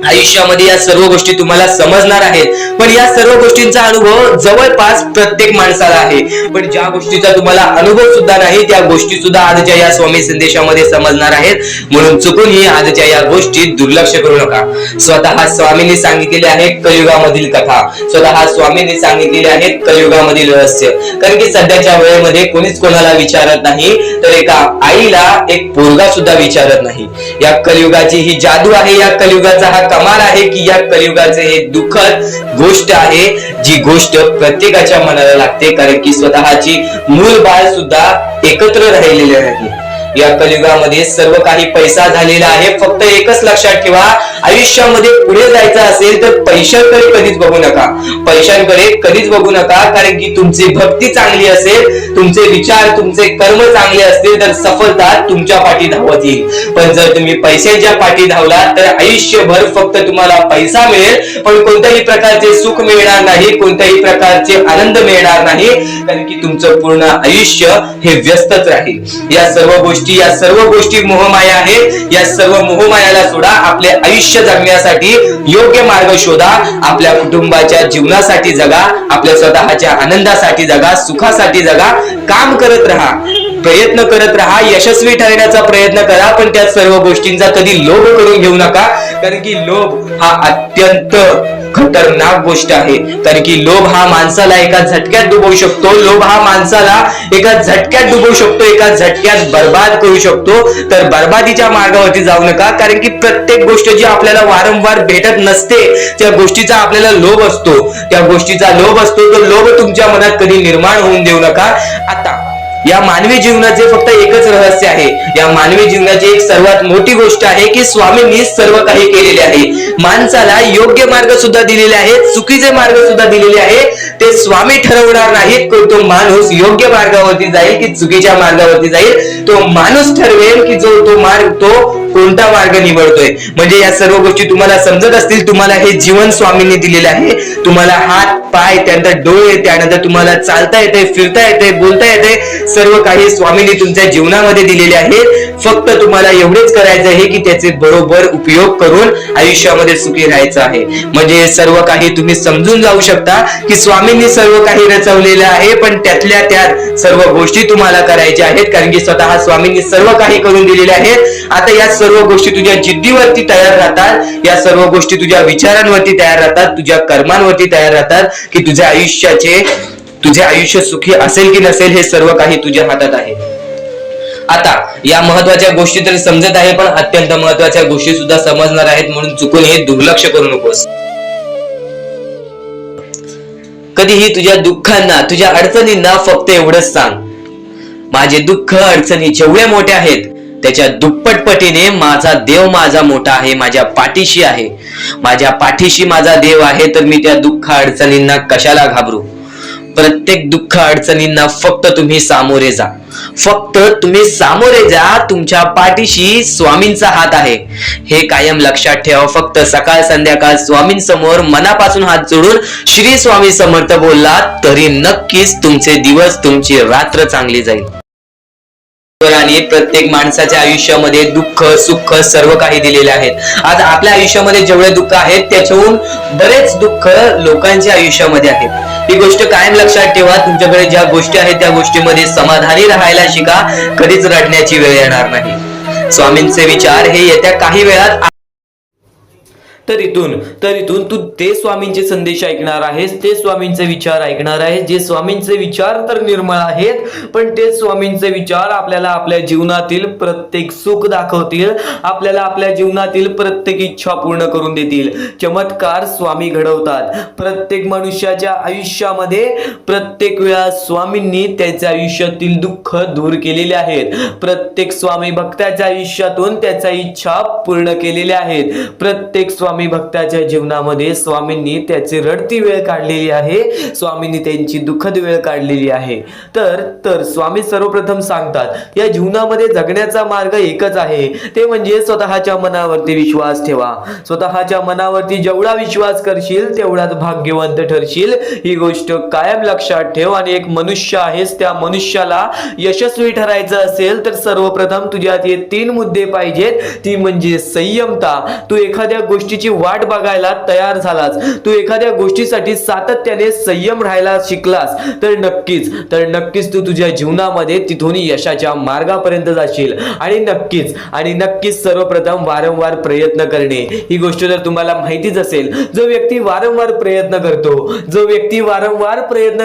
आयुष्यामध्ये या सर्व गोष्टी तुम्हाला समजणार आहेत, पण या सर्व गोष्टींचा अनुभव जवळपास प्रत्येक माणसाला आहे. पण ज्या गोष्टीचा तुम्हाला अनुभव सुद्धा नाही त्या गोष्टी सुद्धा आजच्या या स्वामी संदेशामध्ये समजणार आहेत. म्हणून चुकूनही आजच्या या गोष्टी दुर्लक्ष करू नका. स्वतः स्वामींनी सांगितलेले आहे कलियुगामधील कथा, स्वतः स्वामींनी सांगितलेले आहेत कलियुगामधील रहस्य. कारण की सध्याच्या वेळेमध्ये कोणीच कोणाला विचारत नाही, तर एका आईला एक पोरगा सुद्धा विचारत नाही. या कलियुगाची ही जादू आहे, या कलियुगाचा हा कमाल आहे की या कलियुगाचे हे दुःखद गोष्ट आहे, जी गोष्ट प्रत्येकाच्या मनाला लागते. कारण की स्वतःची मूल बाळ सुद्धा एकत्र राहिलेले नाही. या कलियुगामध्ये सर्व काही पैसा झालेला आहे. फक्त एकच लक्षात ठेवा, आयुष्यामध्ये पुढे जायचं असेल तर पैशांकडे कधीच बघू नका, पैशांकडे कधीच बघू नका. कारण की तुमची भक्ती चांगली असेल, तुमचे विचार, तुमचे कर्म चांगले असतील तर सफलता तुमच्या पाठी धावत येईल. पण जर तुम्ही पैशांच्या पाठी धावला तर आयुष्यभर फक्त तुम्हाला पैसा मिळेल, पण कोणत्याही प्रकारचे सुख मिळणार नाही, कोणत्याही प्रकारचे आनंद मिळणार नाही. कारण की तुमचं पूर्ण आयुष्य हे व्यस्तच राहील. या सर्व गोष्टी मोहमाया आहेत. या सर्व मोहमायाला सोडा, आपले आयुष्य जगण्यासाठी योग्य मार्ग शोधा, आपल्या कुटुंबाच्या जीवनासाठी जगा, आपल्या स्वतःच्या आनंदासाठी जगा, सुखासाठी जगा. काम करत राहा, प्रयत्न करत राहा, यशस्वी ठरण्याचा प्रयत्न करा, पण त्या सर्व गोष्टींचा कधी लोभ करून घेऊ नका, कारण की लोभ हा अत्यंत खतरनाक गोष्ट आहे. कारण की लोभ हा माणसाला एका झटक्यात डुबवू शकतो, लोभ हा माणसाला एका झटक्यात डुबवू शकतो, एका झटक्यात बर्बाद करू शकतो. तर बर्बादीच्या मार्गावरती जाऊ नका, कारण की प्रत्येक गोष्ट जी आपल्याला वारंवार भेटत नसते त्या गोष्टीचा आपल्याला लोभ असतो, त्या गोष्टीचा लोभ असतो, तो लोभ तुमच्या मनात कधी निर्माण होऊन देऊ नका. आता या मानवी जीवनाचे फक्त एकच रहस्य आहे, या मानवी जीवनाची एक सर्वात मोठी गोष्ट आहे की स्वामींनी सर्व काही केलेले आहे. माणसाला योग्य मार्ग सुद्धा दिलेले आहेत, चुकीचे मार्ग सुद्धा दिलेले आहेत. ते स्वामी ठरवणार नाहीत की तो माणूस योग्य मार्गावरती जाईल की चुकीच्या मार्गावरती जाईल. तो माणूस ठरवेल की तो मार्ग तो कोणता मार्ग निवडतोय. म्हणजे या सर्व गोष्टी तुम्हाला समजत असतील. तुम्हाला हे जीवन स्वामींनी दिलेले आहे, तुम्हाला हात पाय, त्यानंतर डोळे, त्यानंतर तुम्हाला चालता येते, फिरता येते, बोलता येते, सर्व काही स्वामींनी तुमच्या जीवनामध्ये दिलेले आहे. फक्त तुम्हाला एवढेच करायचं आहे की त्याचे बरोबर उपयोग करून आयुष्यामध्ये सुखी राहायचं आहे. म्हणजे सर्व काही तुम्ही समजून जाऊ शकता की स्वामींनी सर्व काही रचवलेलं आहे, पण त्यातल्या त्यात सर्व गोष्टी तुम्हाला करायच्या आहेत, कारण की स्वतः स्वामींनी सर्व काही करून दिलेले आहेत. आता या सर्व गोष्टी तुझ्या जिद्दीवरती तयार राहतात, या सर्व गोष्टी तुझ्या विचारांवरती तयार राहतात, तुझ्या कर्मांवरती तयार राहतात की तुझे आयुष्य सुखी असेल की नसेल हे सर्व काही तुझ्या हातात आहे. आता या महत्वाच्या गोष्टी तर समजत आहे, पण अत्यंत महत्वाच्या गोष्टी सुद्धा समजणार आहेत, म्हणून चुकून हे दुर्लक्ष करू नकोस. कधीही तुझ्या दुःखांना, तुझ्या अडचणींना फक्त एवढंच सांग, माझे दुःख अडचणी जेवढे मोठे आहेत त्याच्या दुप्पटपटीने माझा देव माझा मोठा आहे, माझ्या पाठीशी आहे, माझ्या पाठीशी माझा देव आहे, तर मी त्या दुःख अडचणींना कशाला घाबरू. प्रत्येक दुःख अडचणींना फक्त तुम्ही सामोरे जा, फक्त तुम्ही सामोरे जा. तुमच्या पाठीशी स्वामींचा हात आहे, हे कायम लक्षात ठेवा. फक्त सकाळ संध्याकाळ स्वामींसमोर मनापासून हात जोडून श्री स्वामी समर्थ बोलला तरी नक्कीच तुमचे दिवस, तुमची रात्र चांगली जाईल. आणि प्रत्येक माणसाच्या आयुष्यामध्ये दुःख सुख सर्व काही दिलेले आहेत. आज आपल्या आयुष्यामध्ये जेवढे दुःख आहेत त्याच्याहून बरेच दुःख लोकांच्या आयुष्यामध्ये आहेत. ही गोष्ट कायम लक्षात ठेवा. तुमच्याकडे ज्या गोष्टी आहेत त्या गोष्टीमध्ये समाधानी राहायला शिका, कधीच रडण्याची वेळ येणार नाही. स्वामींचे विचार हे येत्या काही वेळात तर इथून तू ते स्वामींचे संदेश ऐकणार आहेस, ते स्वामींचे विचार ऐकणार आहेस, जे स्वामींचे विचार तर निर्मळ आहेत, पण ते स्वामींचे विचार आपल्याला आपल्या जीवनातील प्रत्येक सुख दाखवतील, आपल्याला आपल्या जीवनातील प्रत्येक इच्छा पूर्ण करून देतील. चमत्कार स्वामी घडवतात. प्रत्येक मनुष्याच्या आयुष्यामध्ये प्रत्येक वेळा स्वामींनी त्याच्या आयुष्यातील दुःख दूर केलेले आहेत. प्रत्येक स्वामी भक्ताच्या आयुष्यातून त्याच्या इच्छा पूर्ण केलेल्या आहेत. प्रत्येक स्वामी भक्ताच्या जीवनामध्ये स्वामींनी त्याची रडती वेळ काढलेली आहे, स्वामींनी त्यांची दुःखद वेळ काढलेली आहे. तर स्वामी सर्वप्रथम सांगतात या जीवनामध्ये जगण्याचा मार्ग एकच आहे, ते म्हणजे स्वतःच्या मनावरती विश्वास ठेवा. स्वतःच्या मनावरती जेवढा विश्वास करशील तेवढाच भाग्यवंत ठरशील. ही गोष्ट कायम लक्षात ठेव. आणि एक मनुष्य आहेस, त्या मनुष्याला यशस्वी ठरायचं असेल तर सर्वप्रथम तुझ्यात हे 3 मुद्दे पाहिजेत. ती म्हणजे संयमता. तू एखाद्या गोष्टीची वाट बघायला तयार झालास, तू एखाद्या गोष्टीसाठी सातत्याने संयम राहायला शिकलास तर नक्कीच तू तुझ्या जीवनामध्ये तिथून यशाच्या मार्गापर्यंत जाशील. आणि नक्कीच सर्वप्रथम वारंवार प्रयत्न करणे. ही गोष्ट जर तुम्हाला माहितीच असेल, जो व्यक्ती वारंवार प्रयत्न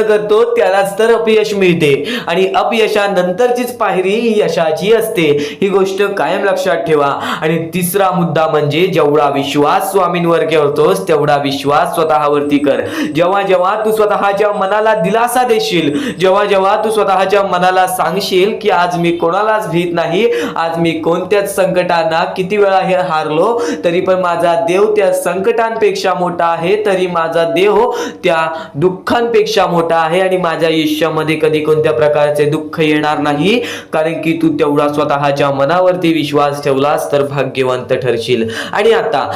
करतो त्यालाच तर अपयश मिळते, आणि अपयशानंतरचीच पायरी ही यशाची असते. ही गोष्ट कायम लक्षात ठेवा. आणि तिसरा मुद्दा म्हणजे जेवढा विश्वास स्वामींवर करतोस तेवढा विश्वास स्वतःवरती कर. जेव्हा तू स्वतःच्या मनाला दिलासा देशील, जेव्हा तू स्वतःच्या मनाला सांगशील की आज मी कोणालाच भीत नाही, आज मी कोणत्याच संकटांना किती वेळा हे हारलो तरी पण माझा देव त्या संकटांपेक्षा मोठा आहे, तरी माझा देव त्या दुःखांपेक्षा मोठा आहे, आणि माझ्या आयुष्यामध्ये कधी कोणत्या प्रकारचे दुःख येणार नाही, कारण की तू तेवढा स्वतःच्या मनावरती विश्वास ठेवलास तर भाग्यवंत ठरशील. आणि आता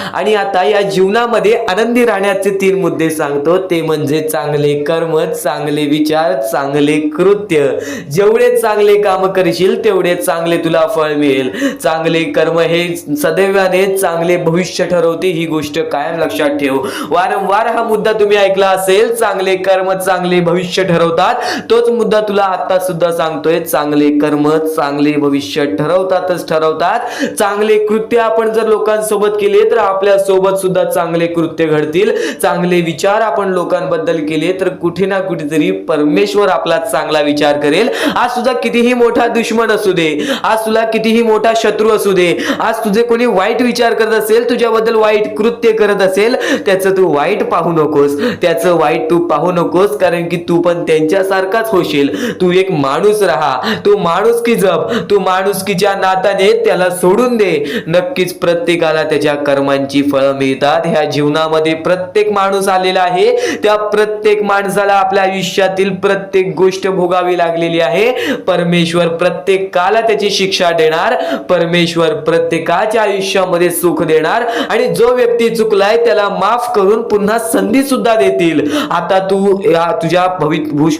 आता या जीवनामध्ये आनंदी राहण्याचे 3 मुद्दे सांगतो, ते म्हणजे चांगले कर्म, चांगले विचार, चांगले कृत्य. जेवढे चांगले काम करशील तेवढे चांगले तुला फळ मिळेल. चांगले कर्म हे सदैवाने चांगले भविष्य ठरवते, ही गोष्ट कायम लक्षात ठेव. वारंवार हा मुद्दा तुम्ही ऐकला असेल, चांगले कर्म चांगले भविष्य ठरवतात. तोच मुद्दा तुला आता सुद्धा सांगतोय, चांगले कर्म चांगले भविष्य ठरवतातच ठरवतात. चांगले कृत्य आपण जर लोकांसोबत केले तर आपल्या सोबत सुद्धा चांगले कृत्य घडतील. चांगले विचार आपण लोकांबद्दल केले तर कुठे ना कुठेतरी परमेश्वर आपला चांगला विचार करेल. आज तुझा कितीही मोठा दुश्मन असू दे, आज तुला कितीही मोठा शत्रू असू दे, आज तुझे कोणी वाईट विचार करत असेल, तुझ्याबद्दल वाईट कृत्य करत असेल, त्याचं तू वाईट पाहू नकोस, त्याचं वाईट तू पाहू नकोस, कारण की तू पण त्यांच्यासारखाच होशील. तू एक माणूस राहा, तू माणुसकी जप, तू माणुसकीच्या नात्याने त्याला सोडून दे. नक्कीच प्रत्येकाला त्याच्या कर्मांची फळं मिळतात. ह्या जीवनामध्ये प्रत्येक माणूस आलेला आहे, त्या प्रत्येक माणसाला आपल्या आयुष्यातील प्रत्येक गोष्ट भोगावी लागलेली आहे. परमेश्वर प्रत्येकाला त्याची शिक्षा देणार, परमेश्वर प्रत्येकाच्या आयुष्यामध्ये सुख देणार आणि जो व्यक्ती चुकलाय त्याला माफ करून पुन्हा संधी सुद्धा देतील. आता तू तुझ्या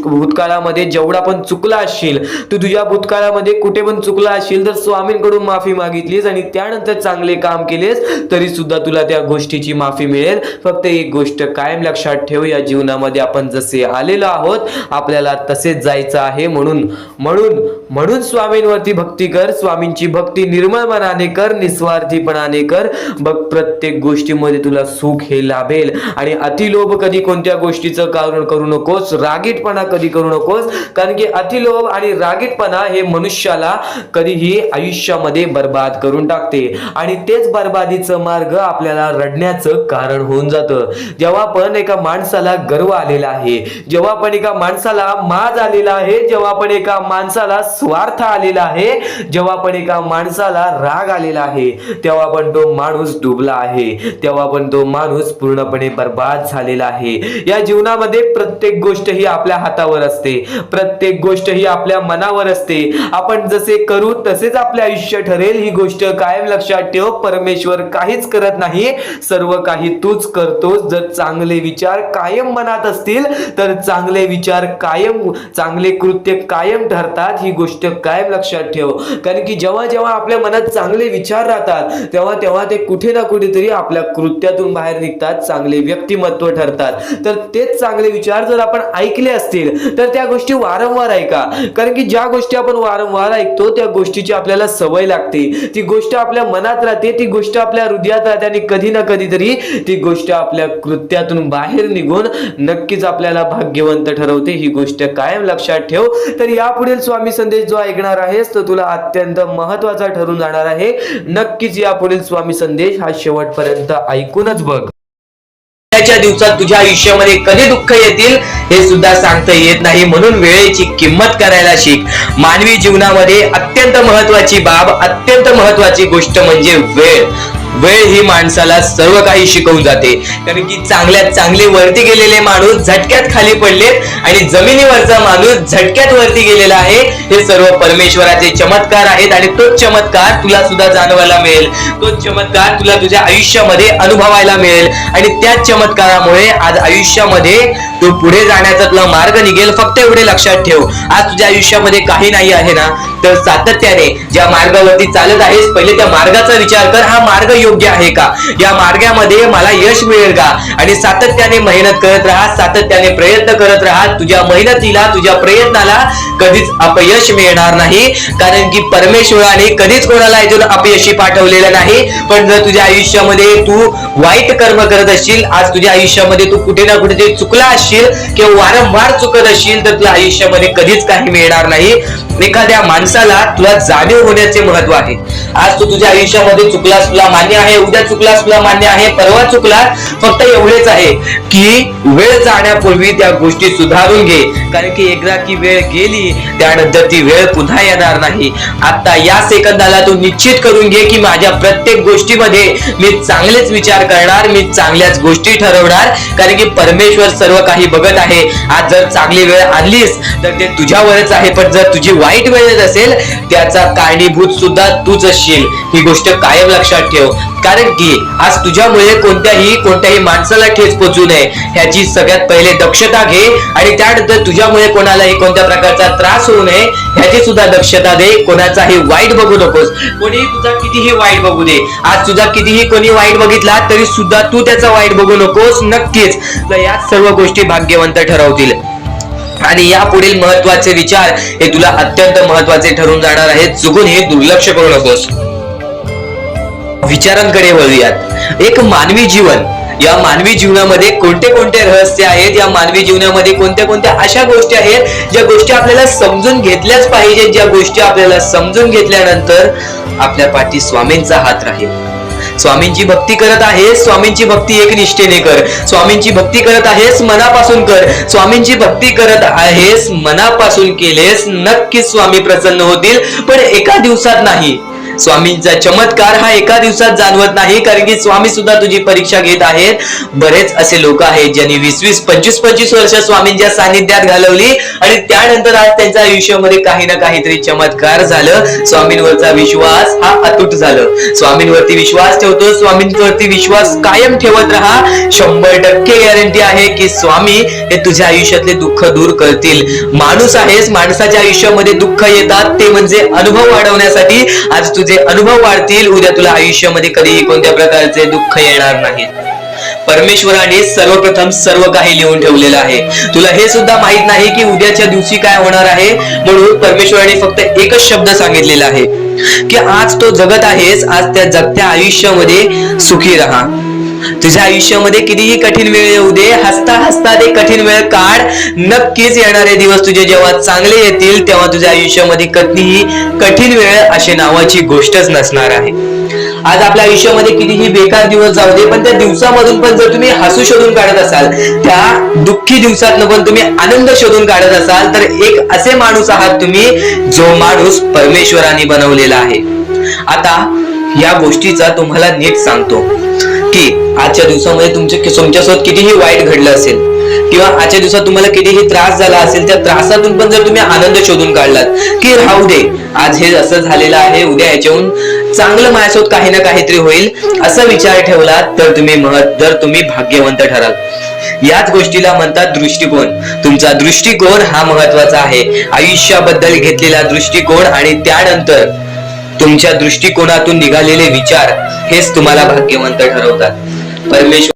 भूतकाळामध्ये जेवढा पण चुकला असशील, तू तुझ्या भूतकाळामध्ये कुठे पण चुकला असशील तर स्वामींकडून माफी मागितलीस आणि त्यानंतर चांगले काम केलेस तरी सुद्धा तुला त्या गोष्टीची माफी मिळेल. फक्त एक गोष्ट कायम लक्षात ठेव, या जीवनामध्ये आपण जसे आलेलो आहोत आपल्याला तसेच जायचं आहे. म्हणून स्वामींवरती भक्ती कर, स्वामींची भक्ती निर्मळ मनाने कर, निस्वार्थीपणाने कर. बघ प्रत्येक गोष्टीमध्ये तुला सुख हे लाभेल. आणि अतिलोभ कधी कोणत्या गोष्टीचं कारण करू नकोस, रागीटपणा कधी करू नकोस, कारण की अतिलोभ आणि रागीटपणा हे मनुष्याला कधीही आयुष्यामध्ये बर्बाद करून टाकते आणि तेच बर्बादीचं मार्ग आपल्याला रडण्याचं कारण होऊन जातं. जेव्हा पण एका माणसाला गर्व आलेला आहे, जेव्हा पण एका माणसाला माज आलेला आहे, जेव्हा पण एका माणसाला स्वार्थ आलेला आहे, जेव्हा पण एका माणसाला राग आलेला आहे, तेव्हा पण तो माणूस डुबला आहे, तेव्हा पण तो माणूस पूर्णपणे बर्बाद झालेला आहे. या जीवनामध्ये प्रत्येक गोष्ट ही आपल्या हातावर असते, प्रत्येक गोष्ट ही आपल्या मनावर असते. आपण जसे करू तसेच आपले आयुष्य ठरेल, ही गोष्ट कायम लक्षात ठेव. परमेश्वर काहीच करत नाही, सर्व काही तूच करतोस. जर चांगले विचार कायम मनात असतील तर चांगले विचार कायम, चांगले कृत्य कायम ठरतात. ही गोष्ट कायम लक्षात ठेव, कारण की जेव्हा जेव्हा आपल्या मनात चांगले विचार राहतात तेव्हा तेव्हा ते कुठे ना कुठेतरी आपल्या कृत्यातून बाहेर निघतात, चांगले व्यक्तिमत्व ठरतात. तर तेच चांगले विचार जर आपण ऐकले असतील तर त्या गोष्टी वारंवार ऐका, कारण की ज्या गोष्टी आपण वारंवार ऐकतो त्या गोष्टीची आपल्याला सवय लागते, ती गोष्ट आपल्या मनात राहते, ती गोष्ट आपल्या हृदयात राहते आणि कधी ना कधीतरी ती गोष्ट आपल्या कृत्यातून बाहेर निघून नक्कीच आपल्याला भाग्यवंत ठरवते. ही गोष्ट कायम लक्षात ठेव. तर यापुढील स्वामी संदेश जो ऐकणार आहेस तो तुला अत्यंत महत्वाचा ठरून जाणार आहे. नक्कीच यापुढील स्वामी संदेश हा शेवटपर्यंत ऐकूनच बघ. च्या दिवसात तुझ्या आयुष्यामध्ये कधी दुःख येतील हे सुद्धा सांगता येत नाही, म्हणून वेळेची किंमत करायला शिक. मानवी जीवनामध्ये अत्यंत महत्वाची बाब, अत्यंत महत्वाची गोष्ट म्हणजे वेळ. वेळ ही माणसाला सर्व काही शिकवून जाते, कारण की चांगल्यात चांगले वरती गेलेले माणूस झटक्यात खाली पडलेत आणि जमिनीवरचा माणूस झटक्यात वरती गेलेला आहे. हे सर्व परमेश्वराचे चमत्कार आहेत आणि तोच चमत्कार तुला सुद्धा जाणवायला मिळेल, तोच चमत्कार तुला तुझ्या आयुष्यामध्ये अनुभवायला मिळेल आणि त्याच चमत्कारामुळे आज आयुष्यामध्ये तू पुढे जाण्याचा तुला मार्ग निघेल. फक्त एवढे लक्षात ठेव, आज तुझ्या आयुष्यामध्ये काही नाही आहे ना, तर सातत्याने ज्या मार्गावरती चालत आहेस पहिले त्या मार्गाचा विचार कर. हा मार्ग योग्य आहे का, या मार्गामध्ये मला यश मिळेल का, आणि सातत्याने मेहनत करत राहा, सातत्याने प्रयत्न करत राहा. तुझ्या मेहनतीला, तुझ्या प्रयत्नाला कधीच अपयश मिळणार नाही, कारण की परमेश्वराने कधीच कोणाला इथून अपयशी पाठवलेलं नाही. पण जर तुझ्या आयुष्यामध्ये तू वाईट कर्म करत असशील, आज तुझ्या आयुष्यामध्ये तू कुठे ना कुठे चुकला असशील किंवा वारंवार चुकत असशील तर तुला आयुष्यामध्ये कधीच काही मिळणार नाही. एखाद्या माणसाला तुला जाणीव होण्याचे महत्व आहे. आज तू तुझ्या आयुष्यामध्ये चुकलास, तुला मान्य आहे, उद्या चुकलास, तुला मान्य आहे, परवा चुकलास. फक्त एवढेच आहे की वेळ जाण्यापूर्वी त्या गोष्टी सुधारून घे, कारण की एकदा की वेळ गेली त्यानंतर ती वेळ पुन्हा येणार नाही. आता या सेकंदाला तू निश्चित करून घे की माझ्या प्रत्येक गोष्टीमध्ये मी चांगलेच विचार करणार, मी चांगल्याच गोष्टी ठरवणार, कारण की परमेश्वर सर्व काही बघत आहे. आज जर चांगली वेळ आणलीस तर ते तुझ्यावरच आहे, पण जर तुझी वाईट वेळ असेल त्याचा कारणीभूत सुद्धा तूच असशील ही गोष्ट कायम लक्षात ठेव. कारण की आज तुझ्यामुळे कोणत्याही माणसाला ठेच पोचू नये ह्याची सगळ्यात पहिले दक्षता घे आणि त्यानंतर तुझ्यामुळे कोणालाही कोणत्या प्रकारचा त्रास होऊ नये ह्याची सुद्धा दक्षता दे. कोणाचाही वाईट बघू नकोस. कोणी तुझा कितीही वाईट बघू दे, आज तुझा कितीही कोणी वाईट बघितला तरी सुद्धा तू त्याचा वाईट बघू नकोस. नक्कीच तर या सर्व गोष्टी भाग्यवंत ठरवतील आणि या पुढील महत्वाचे विचार हे तुला अत्यंत महत्वाचे ठरून जाणार आहेत. चुकून हे दुर्लक्ष करू नकोस. विचारांकडे वळूयात. एक मानवी जीवन, या मानवी जीवनामध्ये कोणते कोणते रहस्य आहेत, या मानवी जीवनामध्ये कोणत्या कोणत्या अशा गोष्टी आहेत ज्या गोष्टी आपल्याला समजून घेतल्याच पाहिजेत, ज्या गोष्टी आपल्याला समजून घेतल्यानंतर आपल्या पाठी स्वामींचा हात राहील. स्वामींची भक्ती करत आहेस, स्वामींची भक्ती एक निष्ठेने कर. स्वामींची भक्ती करत आहेस, मनापासून कर. स्वामींची भक्ती करत आहेस, मनापासून केलेस, नक्कीच स्वामी प्रसन्न होतील. पण एका दिवसात नाही. स्वामींचा चमत्कार हा एका दिवसात जाणवत नाही, कारण की स्वामी सुद्धा तुझी परीक्षा घेत आहेत. बरेच असे लोक आहेत ज्यांनी 20-20, 25-25 वर्ष स्वामींच्या सानिध्यात घालवली आणि त्यानंतर आज त्यांच्या आयुष्यामध्ये काही ना काहीतरी चमत्कार झालं. स्वामींवरचा विश्वास हा अतूट झालं. स्वामींवरती विश्वास ठेवतो, स्वामींवरती विश्वास कायम ठेवत राहा. 100% गॅरंटी आहे की स्वामी हे तुझ्या आयुष्यातले दुःख दूर करतील. माणूस आहेस, माणसाच्या आयुष्यामध्ये दुःख येतात, ते म्हणजे अनुभव वाढवण्यासाठी. आज तुझे अनुभव वाढतील, उद्या तुला आयुष्यामध्ये कधीही कोणत्या प्रकारचे दुःख येणार नाहीत. परमेश्वराने सर्वप्रथम सर्व काही लिहून ठेवलेलं आहे. तुला हे सुद्धा माहित नाही की उद्याच्या दिवशी काय होणार आहे, म्हणून परमेश्वराने फक्त एकच शब्द सांगितलेला आहे की आज तो जगत आहेस, आज त्या जगत्या आयुष्यामध्ये सुखी राहा. तुझ्या आयुष्यामध्ये कितीही कठीण वेळ येऊ दे, हसता हसता ते कठीण वेळ काढ. नक्कीच येणारे दिवस तुझे जेव्हा चांगले येतील तेव्हा तुझ्या आयुष्यामध्ये कधीही कठीण वेळ अशी नावाची गोष्टच नसणार आहे. आज आपल्या आयुष्यामध्ये कितीही बेकार दिवस जाऊ दे, पण त्या दिवसामधून पण जर तुम्ही हसू शोधून काढत असाल, त्या दुःखी दिवसातनं पण तुम्ही आनंद शोधून काढत असाल, तर एक असे माणूस आहात तुम्ही जो माणूस परमेश्वराने बनवलेला आहे. आता या गोष्टीचा तुम्हाला नीट सांगतो की आजच्या दिवसामध्ये तुमच्यासोबत कितीही वाईट घडलं असेल किंवा आजच्या दिवसात तुम्हाला कितीही त्रास झाला असेल, त्या त्रासातून पण जर तुम्ही आनंद शोधून काढलात की राहू दे, आज हे असं झालेलं आहे, उद्या याच्याहून चांगलं माझ्यासोबत काही ना काहीतरी होईल, असा विचार ठेवलात तर तुम्ही भाग्यवंत ठराल. याच गोष्टीला म्हणतात दृष्टिकोन. तुमचा दृष्टिकोन हा महत्वाचा आहे. आयुष्याबद्दल घेतलेला दृष्टिकोन आणि त्यानंतर तुमच्या दृष्टिकोनातून निघालेले विचार हेच तुम्हाला भाग्यवंत ठरवतात. परमेश्वर